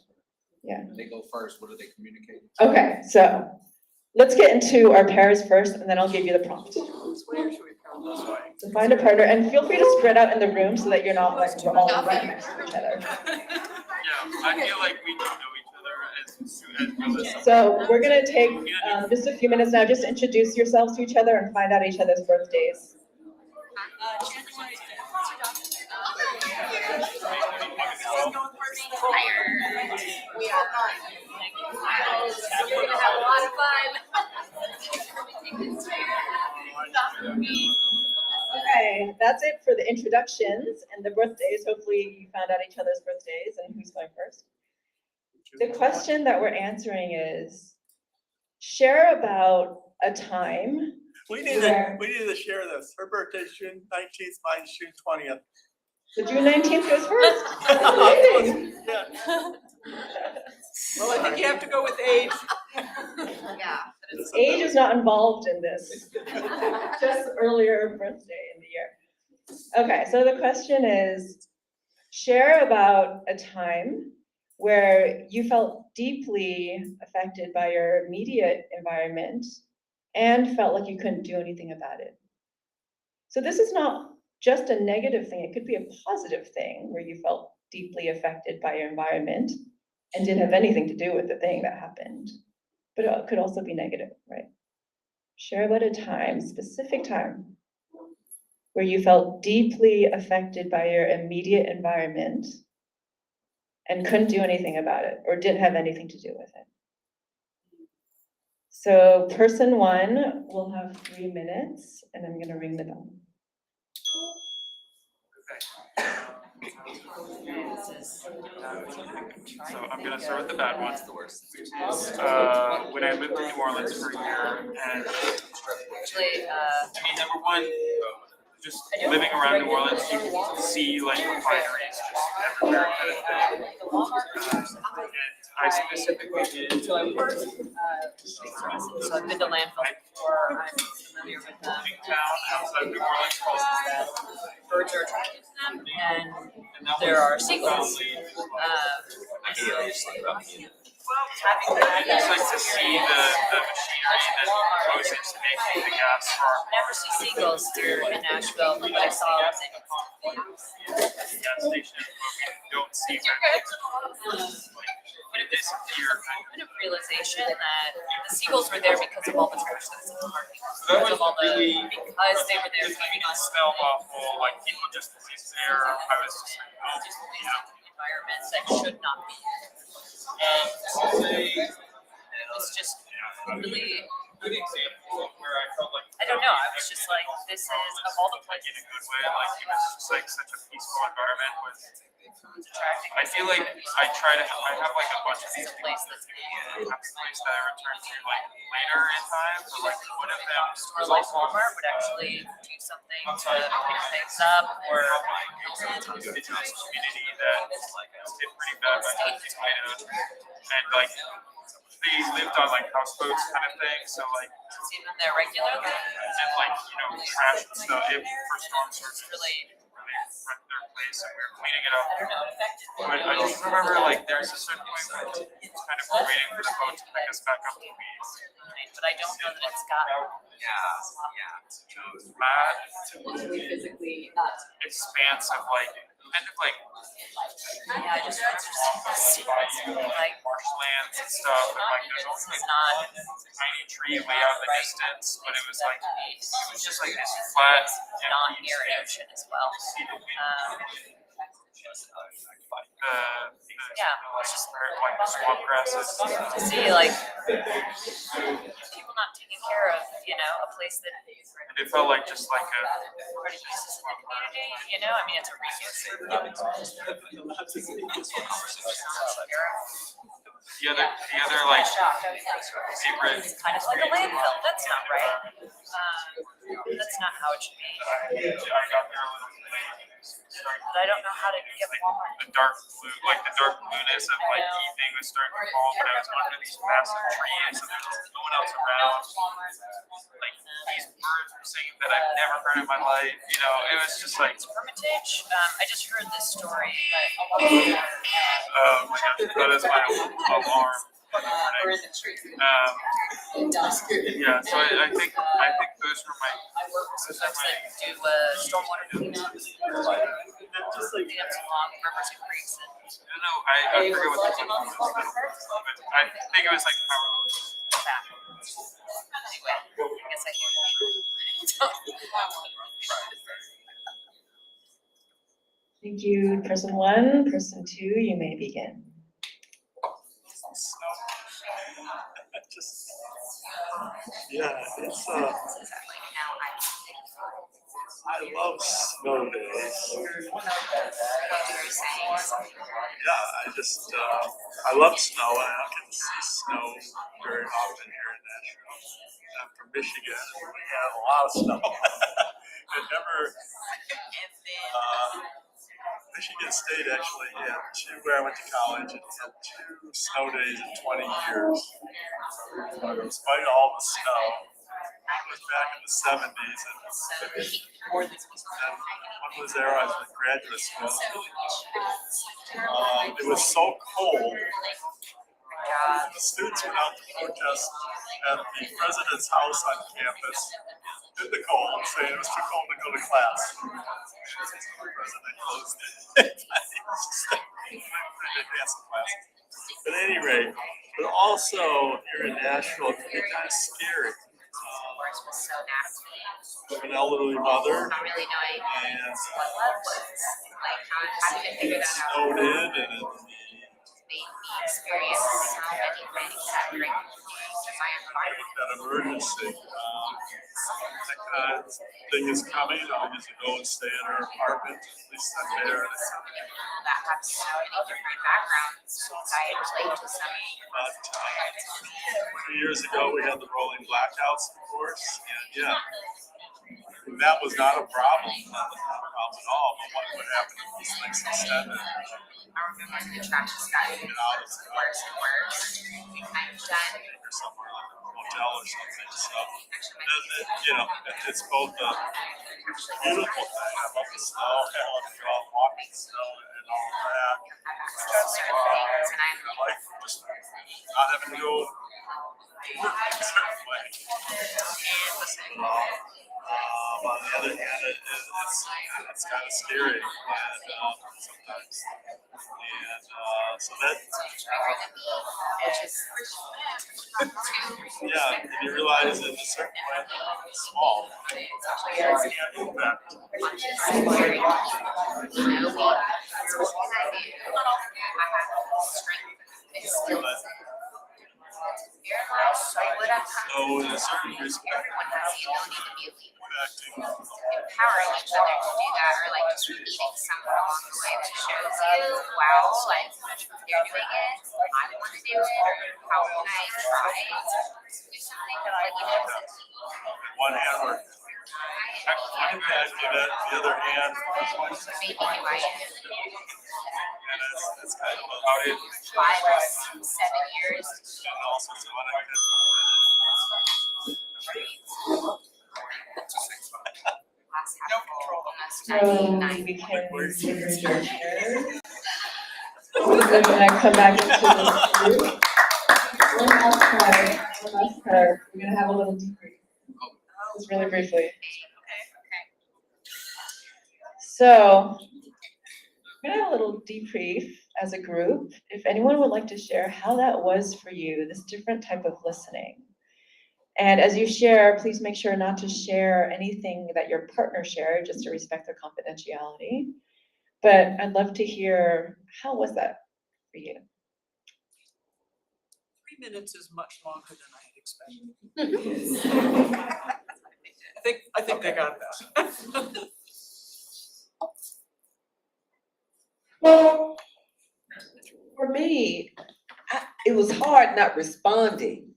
They go first, what do they communicate? Okay, so let's get into our pairs first, and then I'll give you the prompt. So find a partner, and feel free to spread out in the room so that you're not like we're all right next to each other. Yeah, I feel like we don't know each other as So we're gonna take just a few minutes now, just to introduce yourselves to each other and find out each other's birthdays. We are You're gonna have a lot of fun. Okay, that's it for the introductions and the birthdays. Hopefully you found out each other's birthdays and who's going first. The question that we're answering is, share about a time. We need to share this. Her birthday's June 19th, mine's June 20th. So June 19th goes first. Exciting. Yeah. Well, I think you have to go with age. Yeah. Age is not involved in this, just earlier birthday in the year. Okay, so the question is, share about a time where you felt deeply affected by your immediate environment and felt like you couldn't do anything about it. So this is not just a negative thing, it could be a positive thing where you felt deeply affected by your environment and didn't have anything to do with the thing that happened. But it could also be negative, right? Share about a time, specific time, where you felt deeply affected by your immediate environment and couldn't do anything about it or didn't have anything to do with it. So person one will have 3 minutes, and I'm gonna ring the bell. So I'm gonna start with the bad one. When I lived in New Orleans for a year, and Actually, I mean, number one, just living around New Orleans, you see like refineries just everywhere kind of thing. And I specifically did. so I've been to landfill before, I'm familiar with them. Big town outside of New Orleans called Birds are attracted to them, and there are seagulls. Having that, It's like to see the machinery that goes into making the gas for never see seagulls here in Nashville, but I saw the gas station. You don't see them. It disappeared. kind of realization that the seagulls were there because of all the trash that was in the parking lot. That Because of all was the, really, because they were there. it smelled awful, like people just was there. I was just like, oh, Just yeah. environments that should not be. And it was just really, Good example of where I felt like. I don't know, I was just like, this is, of all the Like in places a good way, like it was just like such a peaceful environment with. it's attracting. I feel like I have like a bunch of these It's a place that's I have a place that I return to like later in time, but like one of them or was like also Walmart would actually do something to pick things up or indigenous community that was hit pretty bad by Al-Qaeda. And like they lived on like houseboats kind of thing, so like see them there regularly. and like trash and stuff if for storm surge Really, wrecked their place and we were cleaning it up. I don't know, affected. But I just remember like there's a certain point where it's kind of waiting for the boat to pick us back up to beach. But I don't know that it's gotten Mad physically expanse of like kind of like yeah, I just remember seeing like marshlands and stuff and like there's this always is like not a tiny tree way out in the distance, but it was just like this flat not near an ocean as well. Yeah. It's just like the swamp grasses. To see like people not taking care of, a place that It felt like just like a, already uses in the community, I mean, it's a resource. the other like Shocked, I was like, favorite. it's kind of like a landfill, that's not right. That's not how it should be. I got there a little late. But I don't know how to get Walmart. The dark blue, like the dark blueness of like evening was starting to fall, but I was under these massive trees and there was no one else around. Like these birds were singing that I've never heard in my life. It was just like, Hermitage, I just heard this story, but oh my gosh, that is my alarm. In the morning. Yeah, so I think those were my. I work with some folks that do stormwater cleanup. Just like clean up some long rivers and creeks and. I forget what the one was, but I think it was like power. Anyway, I guess I hear. Thank you, person one. Person two, you may begin. It's I love snow days. I love snow and I can see snow very often here in Nashville. I'm from Michigan and we have a lot of snow. Michigan State actually had where I went to college, it had 2 snow days in 20 years. Despite all the snow, it was back in the 70s and one was there, I was in graduate school. It was so cold, the students went out to protest at the president's house on campus in the cold, saying it was too cold to go to class. The president closed it. But at any rate, but also here in Nashville, it can be kind of scary. An elderly mother, Not really knowing and what love was, like how to figure that out. snowed in, and Made me experience so many things that bring me to my environment. that emergency. That thing is coming, I'll just go and stay in her apartment, at least I'm there. So many people that have so many different backgrounds, I relate to some. But 2 years ago, we had the rolling blackouts, of course, and that was not a problem, not a problem at all, but what would happen if these things extended? I remember the trash just got worse and worse. I'm done. Or somewhere like a hotel or something, so, it's both a beautiful thing, I love the snow, I love to go out and walk in the snow and all of that. I like just not having to go a certain way. On the other hand, it's kind of scary, and sometimes, and so that, and you realize that in a certain way, it's small, it's impact. So in a certain respect, Everyone has the ability to be a leader. acting Empowering each other to do that, or like just meeting someone along the way that shows you, wow, like they're doing it, I want to do it, or how can I try to do something that I one hand or impacting it, the other hand, maybe who I am. and it's kind of about it, 5 or 7 years. and all sorts of other We can resume your chair. We're gonna come back into the group. One last part, we're gonna have a little debrief. Just really briefly. So, we're gonna have a little debrief as a group. If anyone would like to share how that was for you, this different type of listening. And as you share, please make sure not to share anything that your partner shared, just to respect their confidentiality. But I'd love to hear, how was that for you? 3 minutes is much longer than I had expected. I think they got that. For me, it was hard not responding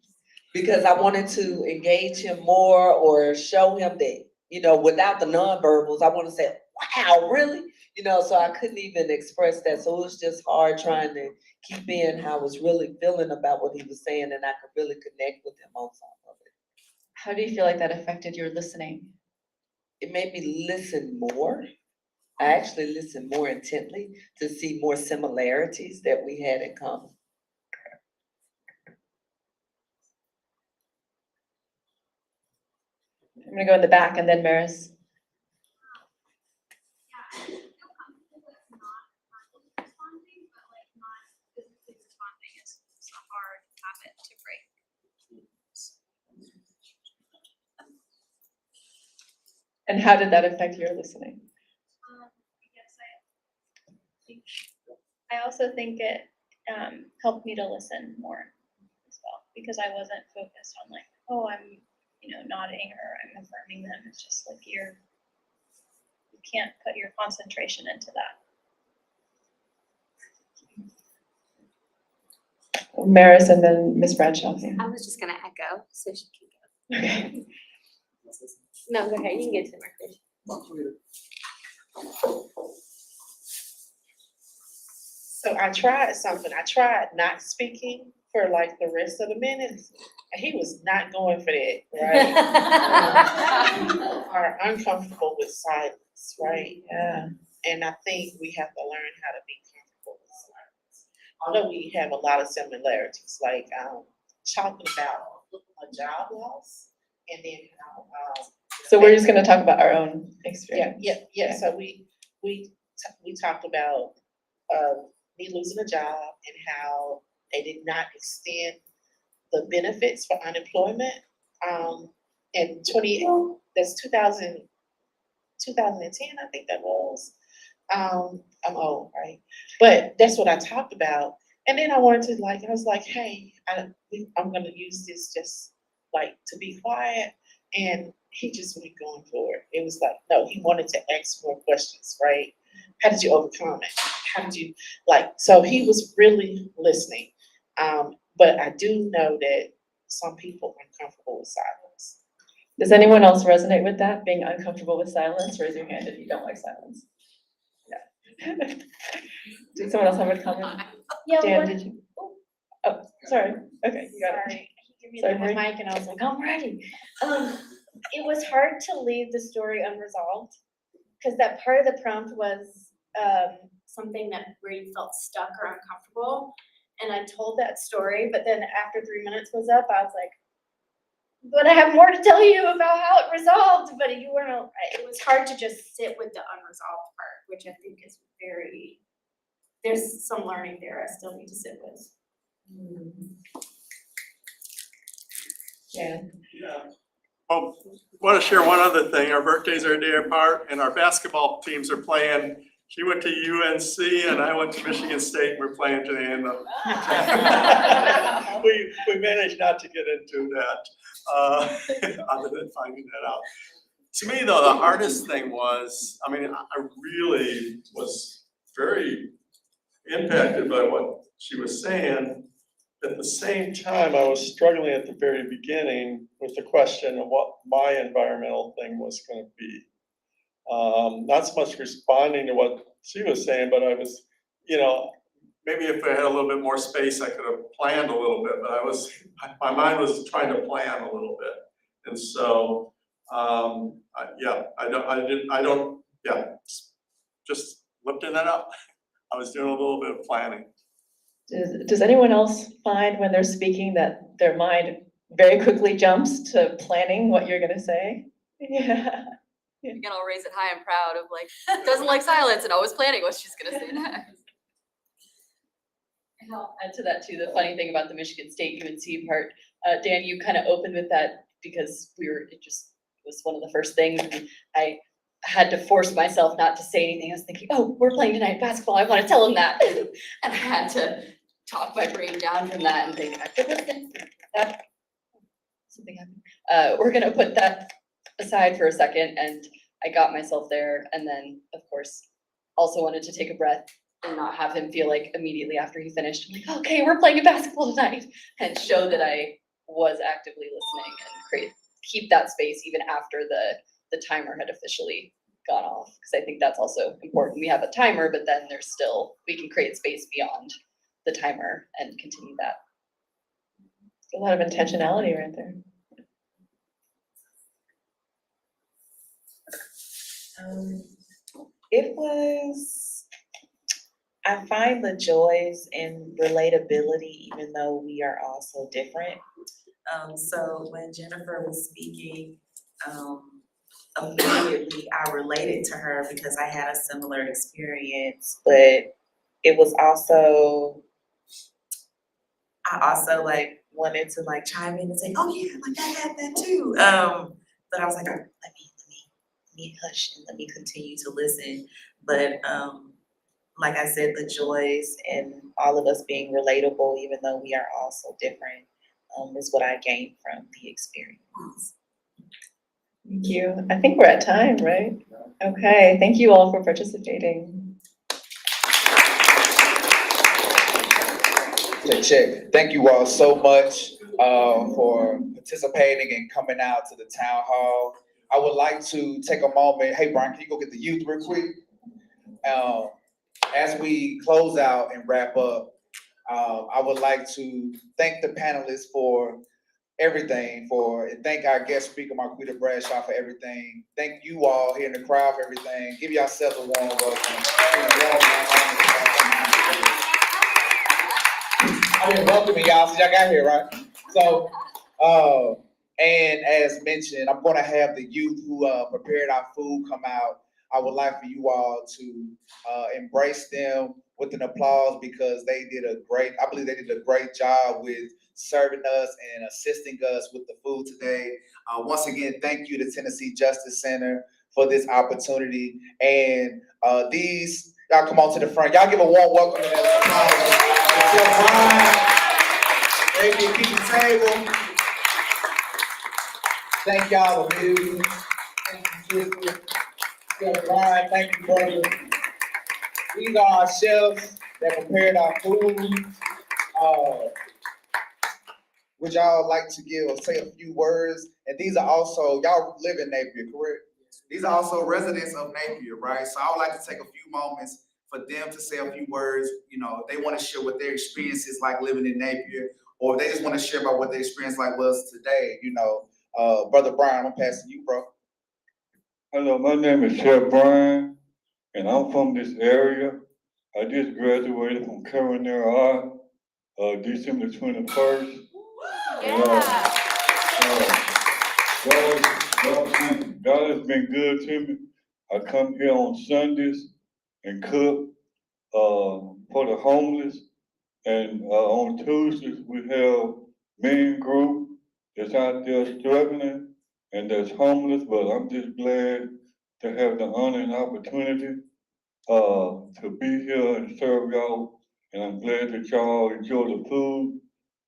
because I wanted to engage him more or show him that, you know, without the nonverbals, I want to say, wow, really? You know, so I couldn't even express that. So it was just hard trying to keep in how I was really feeling about what he was saying, and I could really connect with him on some of it. How do you feel like that affected your listening? It made me listen more. I actually listened more intently to see more similarities that we had in common. I'm gonna go in the back and then Maris. Yeah, I feel comfortable with not responding, but like not physically responding is a hard habit to break. And how did that affect your listening? I also think it helped me to listen more as well, because I wasn't focused on like, oh, I'm, nodding or I'm affirming them. It's just like you can't put your concentration into that. Maris and then Ms. Bradshaw. I was just gonna echo, so she can go. Okay. No, go ahead, you can get to the microphone. So I tried something. I tried not speaking for like the rest of the minutes. And he was not going for that, right? Are uncomfortable with silence, right? Yeah. And I think we have to learn how to be comfortable with silence. Although we have a lot of similarities, like talking about a job loss and then how So we're just gonna talk about our own experience. Yeah, so we talked about me losing a job and how they did not extend the benefits for unemployment. In 2010, I think that was. I'm old, right? But that's what I talked about. And then I wanted to I was like, hey, I'm gonna use this just like to be quiet. And he just went going for it. It was like, no, he wanted to ask more questions, right? How did you overcome it? How did you so he was really listening. But I do know that some people are uncomfortable with silence. Does anyone else resonate with that, being uncomfortable with silence? Raise your hand if you don't like silence. Yeah. Did someone else have a comment? Yeah, Dan, did you? Oh, sorry. Okay, you got it. Sorry, he gave me Sorry, the Marie. mic and I was like, I'm ready. It was hard to leave the story unresolved, because that part of the prompt was something that where you felt stuck or uncomfortable. And I told that story, but then after 3 minutes was up, I was like, but I have more to tell you about how it resolved, but you weren't, it was hard to just sit with the unresolved part, which I think is there's some learning there I still need to sit with. Yeah. Well, want to share one other thing. Our birthdays are a day apart and our basketball teams are playing. She went to UNC and I went to Michigan State. We're playing to the end of. We managed not to get into that, other than finding that out. To me, though, the hardest thing was, I really was very impacted by what she was saying. At the same time, I was struggling at the very beginning with the question of what my environmental thing was going to be. Not so much responding to what she was saying, but I was, maybe if I had a little bit more space, I could have planned a little bit, but my mind was trying to plan a little bit. And so, just lifting that up. I was doing a little bit of planning. Does anyone else find when they're speaking that their mind very quickly jumps to planning what you're gonna say? Yeah. Again, I'll raise it high and proud of doesn't like silence and always planning what she's gonna say next. And I'll add to that too, the funny thing about the Michigan State UNC part, Dan, you kind of opened with that because it was one of the first things. And I had to force myself not to say anything. I was thinking, oh, we're playing tonight basketball. I want to tell him that. And I had to talk my brain down from that and think, I could listen. That something happened. We're gonna put that aside for a second, and I got myself there, and then, of course, also wanted to take a breath and not have him feel like immediately after he finished, I'm like, okay, we're playing basketball tonight, and show that I was actively listening and keep that space even after the timer had officially gone off, because I think that's also important. We have a timer, but then there's still, we can create space beyond the timer and continue that. A lot of intentionality right there. It was, I find the joys in relatability, even though we are all so different. So when Jennifer was speaking, immediately I related to her because I had a similar experience, but it was also, I also like wanted to like chime in and say, oh yeah, like I had that too. But I was like, let me hush and let me continue to listen. But like I said, the joys and all of us being relatable, even though we are all so different, is what I gained from the experience. Thank you. I think we're at time, right? Okay, thank you all for participating. Check. Thank you all so much for participating and coming out to the town hall. I would like to take a moment. Hey, Brian, can you go get the youth real quick? As we close out and wrap up, I would like to thank the panelists for everything, and thank our guest speaker, Marquita Bradshaw, for everything. Thank you all here in the crowd for everything. Give yourselves a warm welcome. I've been welcoming y'all since y'all got here, right? So, and as mentioned, I'm gonna have the youth who prepared our food come out. I would like for you all to embrace them with an applause because I believe they did a great job with serving us and assisting us with the food today. Once again, thank you to Tennessee Justice Center for this opportunity. And y'all come on to the front. Y'all give a warm welcome to that. Brian, maybe keep the table. Thank y'all for music. Thank you, sister. Brian, thank you, brother. These are our chefs that prepared our food. Would y'all like to say a few words? And these are also, y'all live in Napier, correct? These are also residents of Napier, right? So I would like to take a few moments for them to say a few words. You know, if they want to share what their experience is like living in Napier, or if they just want to share about what their experience like was today, you know. Brother Brian, I'm passing you, bro. Hello, my name is Chef Brian, and I'm from this area. I just graduated from culinary art, December 21st. Yeah. God has been good to me. I come here on Sundays and cook for the homeless. And on Tuesdays, we have men group that's out there struggling and that's homeless, but I'm just glad to have the honor and opportunity to be here and serve y'all. And I'm glad that y'all enjoy the food.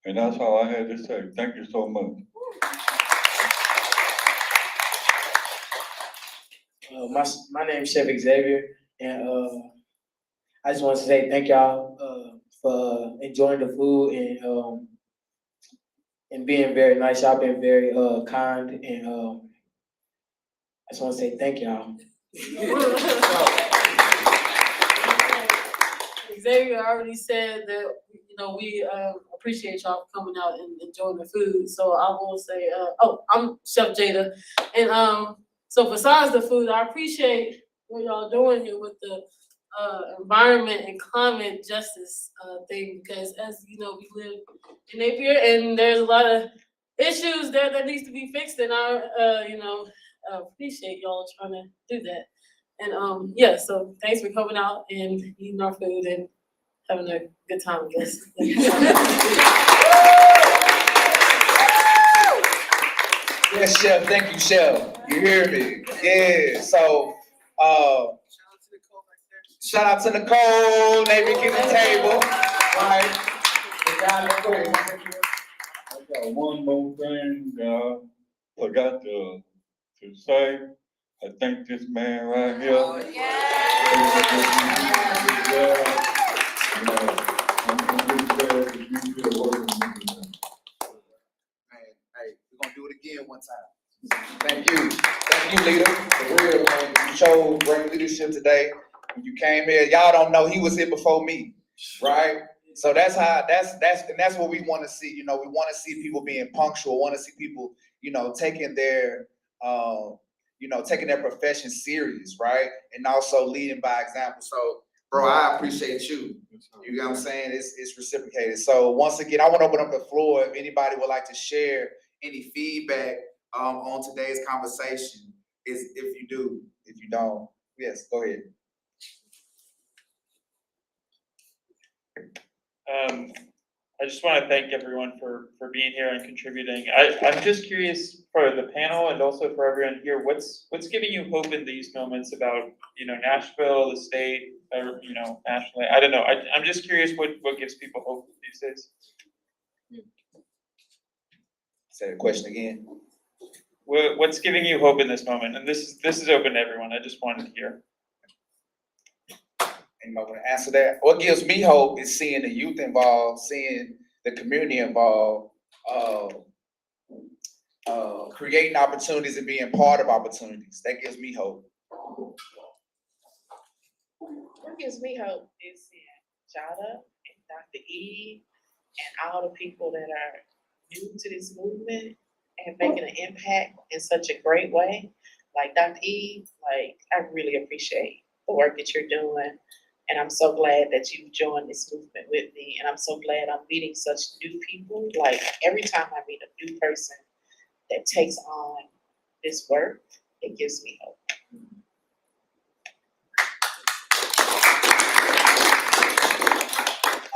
And that's all I had to say. Thank you so much. My name is Chef Xavier, and I just want to say thank y'all for enjoying the food and being very nice. Y'all been very kind, and I just want to say thank y'all. Xavier already said that, you know, we appreciate y'all for coming out and enjoying the food. So I will say, I'm Chef Jada. And so besides the food, I appreciate what y'all doing here with the environment and climate justice thing, because as you know, we live in Napier and there's a lot of issues there that needs to be fixed, and I appreciate y'all trying to do that. And yeah, so thanks for coming out and eating our food and having a good time, I guess. Yes, Chef. Thank you, Chef. You hear me? Yeah. So Shout out to Nicole, Navy Kitchen Table, right? I got one more thing that I forgot to say. I thank this man right here. Oh, Hey, we're gonna do it again one time. Thank you, leader, for real, man. You showed great leadership today. When you came here, y'all don't know, he was here before me, right? So that's what we wanna see, you know, we wanna see people being punctual, wanna see people, you know, taking their profession serious, right? And also leading by example. So, bro, I appreciate you. You know what I'm saying? It's reciprocated. So once again, I want to open up the floor. If anybody would like to share any feedback on today's conversation, if you do, if you don't, yes, go ahead. I just want to thank everyone for being here and contributing. I'm just curious for the panel and also for everyone here, what's giving you hope in these moments about, you know, Nashville, the state, or, you know, nationally? I don't know. I'm just curious what gives people hope these days. Say the question again. What's giving you hope in this moment? And this is open to everyone. I just wanted to hear. Anybody want to answer that? What gives me hope is seeing the youth involved, seeing the community involved, creating opportunities and being part of opportunities. That gives me hope. What gives me hope is seeing Jada and Dr. E and all the people that are new to this movement and making an impact in such a great way. Like Dr. E, like I really appreciate the work that you're doing. And I'm so glad that you've joined this movement with me. And I'm so glad I'm meeting such new people. Like every time I meet a new person that takes on this work, it gives me hope.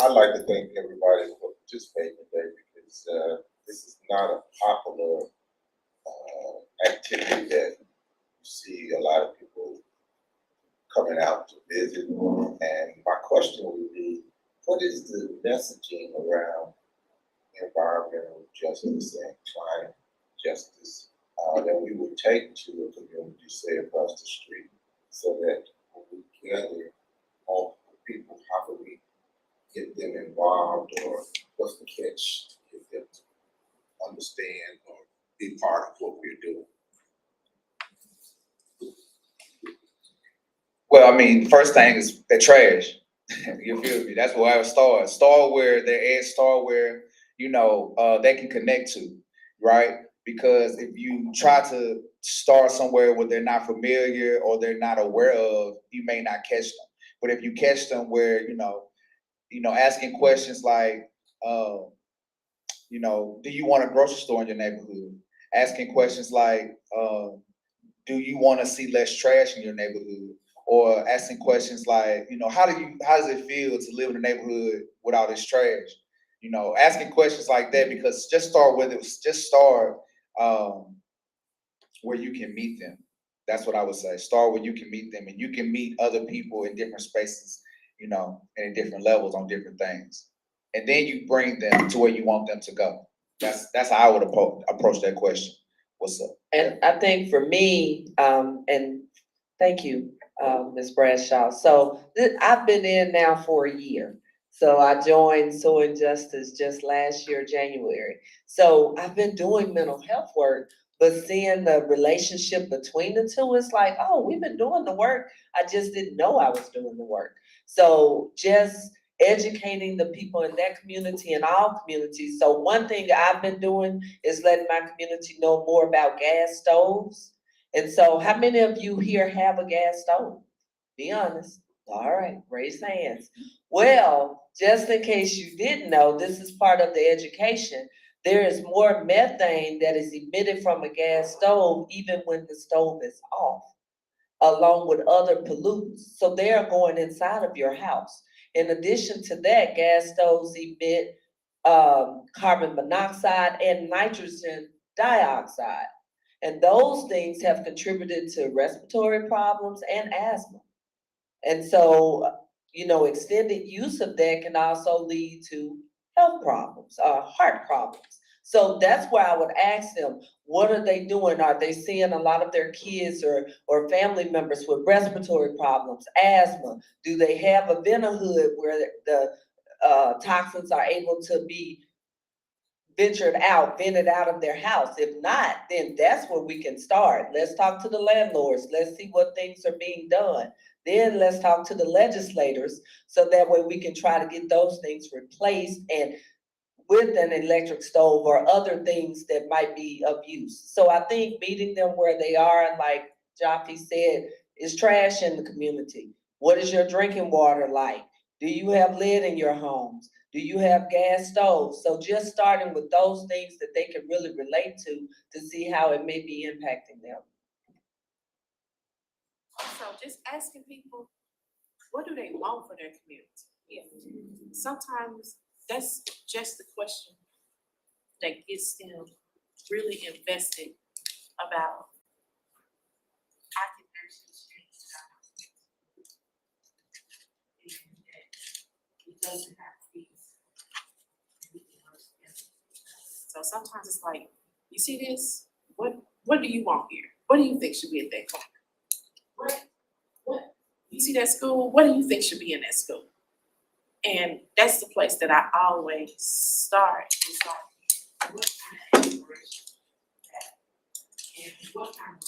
I'd like to thank everybody for participating today because this is not a popular activity that you see a lot of people coming out to visit. And my question would be, what is the messaging around environmental justice and climate justice that we would take to a community, say across the street, so that when we gather multiple people, how do we get them involved, or what's the catch to get them to understand or be part of what we're doing? Well, I mean, first thing is the trash. You feel me? That's where I would start. Start where they're at, start where, you know, they can connect to, right? Because if you try to start somewhere where they're not familiar or they're not aware of, you may not catch them. But if you catch them where, you know, asking questions like, you know, do you want a grocery store in your neighborhood? Asking questions like, do you want to see less trash in your neighborhood? Or asking questions like, you know, how does it feel to live in a neighborhood with all this trash? You know, asking questions like that, because just start where you can meet them. That's what I would say. Start where you can meet them, and you can meet other people in different spaces, you know, and in different levels on different things. And then you bring them to where you want them to go. That's how I would approach that question. What's up? And I think for me, and thank you, Ms. Bradshaw. So I've been in now for a year. So I joined So Injustice just last year, January. So I've been doing mental health work, but seeing the relationship between the two, it's like, oh, we've been doing the work. I just didn't know I was doing the work. So just educating the people in that community and all communities. So one thing I've been doing is letting my community know more about gas stoves. And so how many of you here have a gas stove? Be honest. All right, raise hands. Well, just in case you didn't know, this is part of the education. There is more methane that is emitted from a gas stove even when the stove is off, along with other pollutants. So they are going inside of your house. In addition to that, gas stoves emit carbon monoxide and nitrogen dioxide. And those things have contributed to respiratory problems and asthma. And so, extended use of that can also lead to health problems, heart problems. So that's why I would ask them, what are they doing? Are they seeing a lot of their kids or family members with respiratory problems, asthma? Do they have a vent hood where the toxins are able to be vented out of their house? If not, then that's where we can start. Let's talk to the landlords. Let's see what things are being done. Then let's talk to the legislators, so that way we can try to get those things replaced and with an electric stove or other things that might be of use. So I think meeting them where they are, and like Jaffe said, is trash in the community. What is your drinking water like? Do you have lead in your homes? Do you have gas stoves? So just starting with those things that they can really relate to see how it may be impacting them. Also, just asking people, what do they want for their community? Yeah. Sometimes that's just the question that gets them really invested about how can actually change it doesn't have to be. So sometimes it's like, you see this? What do you want here? What do you think should be at that corner? What? You see that school? What do you think should be in that school? And that's the place that I always start. It's like, what kind of inspiration and what kind of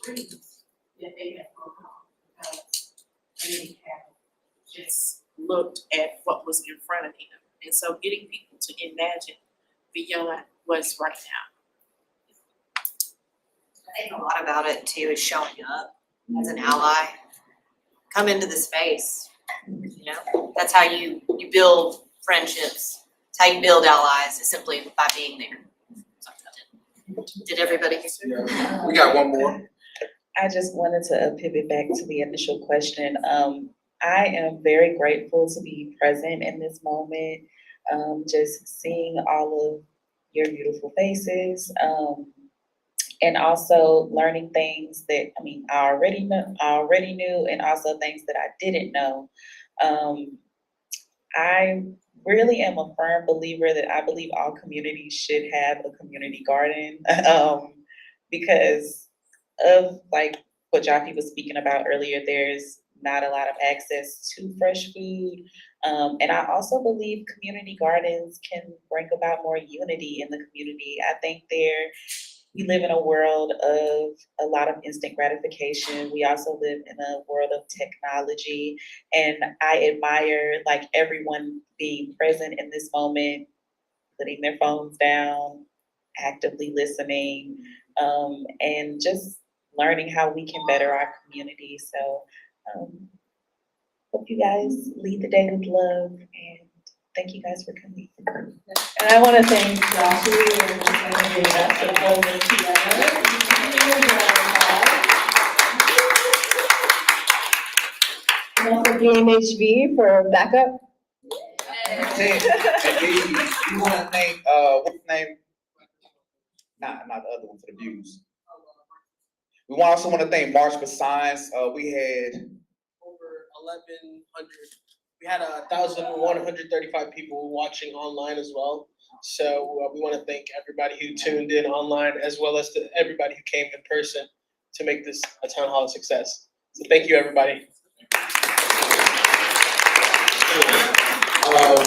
dreams that they have grown on, because they have just looked at what was in front of them. And so getting people to imagine beyond what's right now. I think a lot about it too is showing up as an ally. Come into the space, that's how you build friendships. It's how you build allies, is simply by being there. Did everybody? We got one more. I just wanted to pivot back to the initial question. I am very grateful to be present in this moment, just seeing all of your beautiful faces, and also learning things that, I already knew, and also things that I didn't know. I really am a firm believer that I believe all communities should have a community garden, because of like what Jackie was speaking about earlier, there's not a lot of access to fresh food. And I also believe community gardens can bring about more unity in the community. I think we live in a world of a lot of instant gratification. We also live in a world of technology, and I admire like everyone being present in this moment, putting their phones down, actively listening, and just learning how we can better our community. So hope you guys lead the day with love, and thank you guys for coming. And I want to thank Joshua and Sabrina for holding together. And also DMHV for backup. We want to thank, what's the name? Not the other one, for the views. We also want to thank March for Science. We had over 1,100. We had 1,135 people watching online as well. So we want to thank everybody who tuned in online, as well as to everybody who came in person to make this a town hall a success. So thank you, everybody.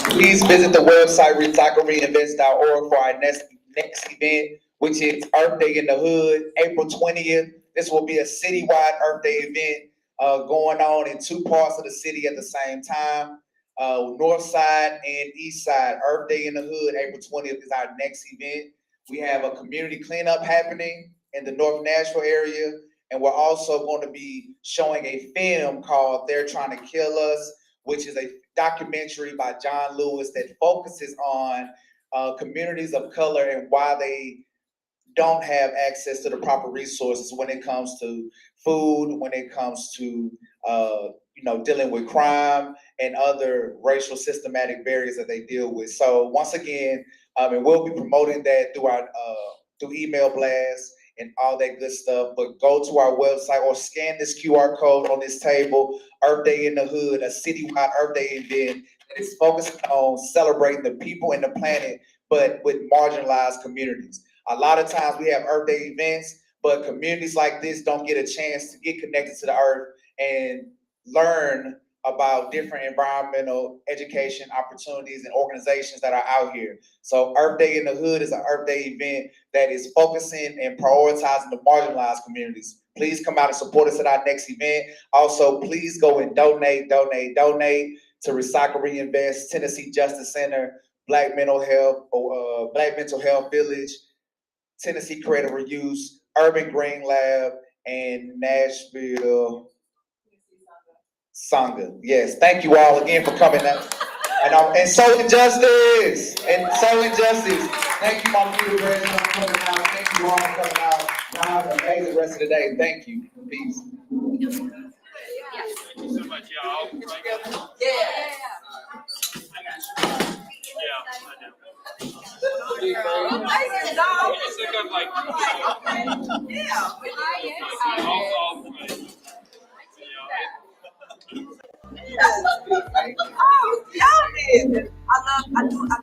Please visit the website recyclereinvest.org for our next event, which is Earth Day in the Hood, April 20th. This will be a citywide Earth Day event going on in 2 parts of the city at the same time. North side and east side. Earth Day in the Hood, April 20th is our next event. We have a community cleanup happening in the North Nashville area. And we're also going to be showing a film called They're Trying to Kill Us, which is a documentary by John Lewis that focuses on communities of color and why they don't have access to the proper resources when it comes to food, when it comes to dealing with crime and other racial systematic barriers that they deal with. So once again, and we'll be promoting that through our through email blasts and all that good stuff. But go to our website or scan this QR code on this table. Earth Day in the Hood, a citywide Earth Day event that is focused on celebrating the people and the planet, but with marginalized communities. A lot of times we have Earth Day events, but communities like this don't get a chance to get connected to the earth and learn about different environmental education opportunities and organizations that are out here. So Earth Day in the Hood is an Earth Day event that is focusing and prioritizing the marginalized communities. Please come out and support us at our next event. Also, please go and donate to Recycle Reinvest, Tennessee Justice Center, Black Mental Health Village, Tennessee Creative Reuse, Urban Green Lab, and Nashville Sangha. Yes, thank you all again for coming out. And so injustice. Thank you, my beautiful friends, for coming out. Thank you all for coming out. Y'all have an amazing rest of the day. Thank you. Peace. Thank you so much, y'all. I do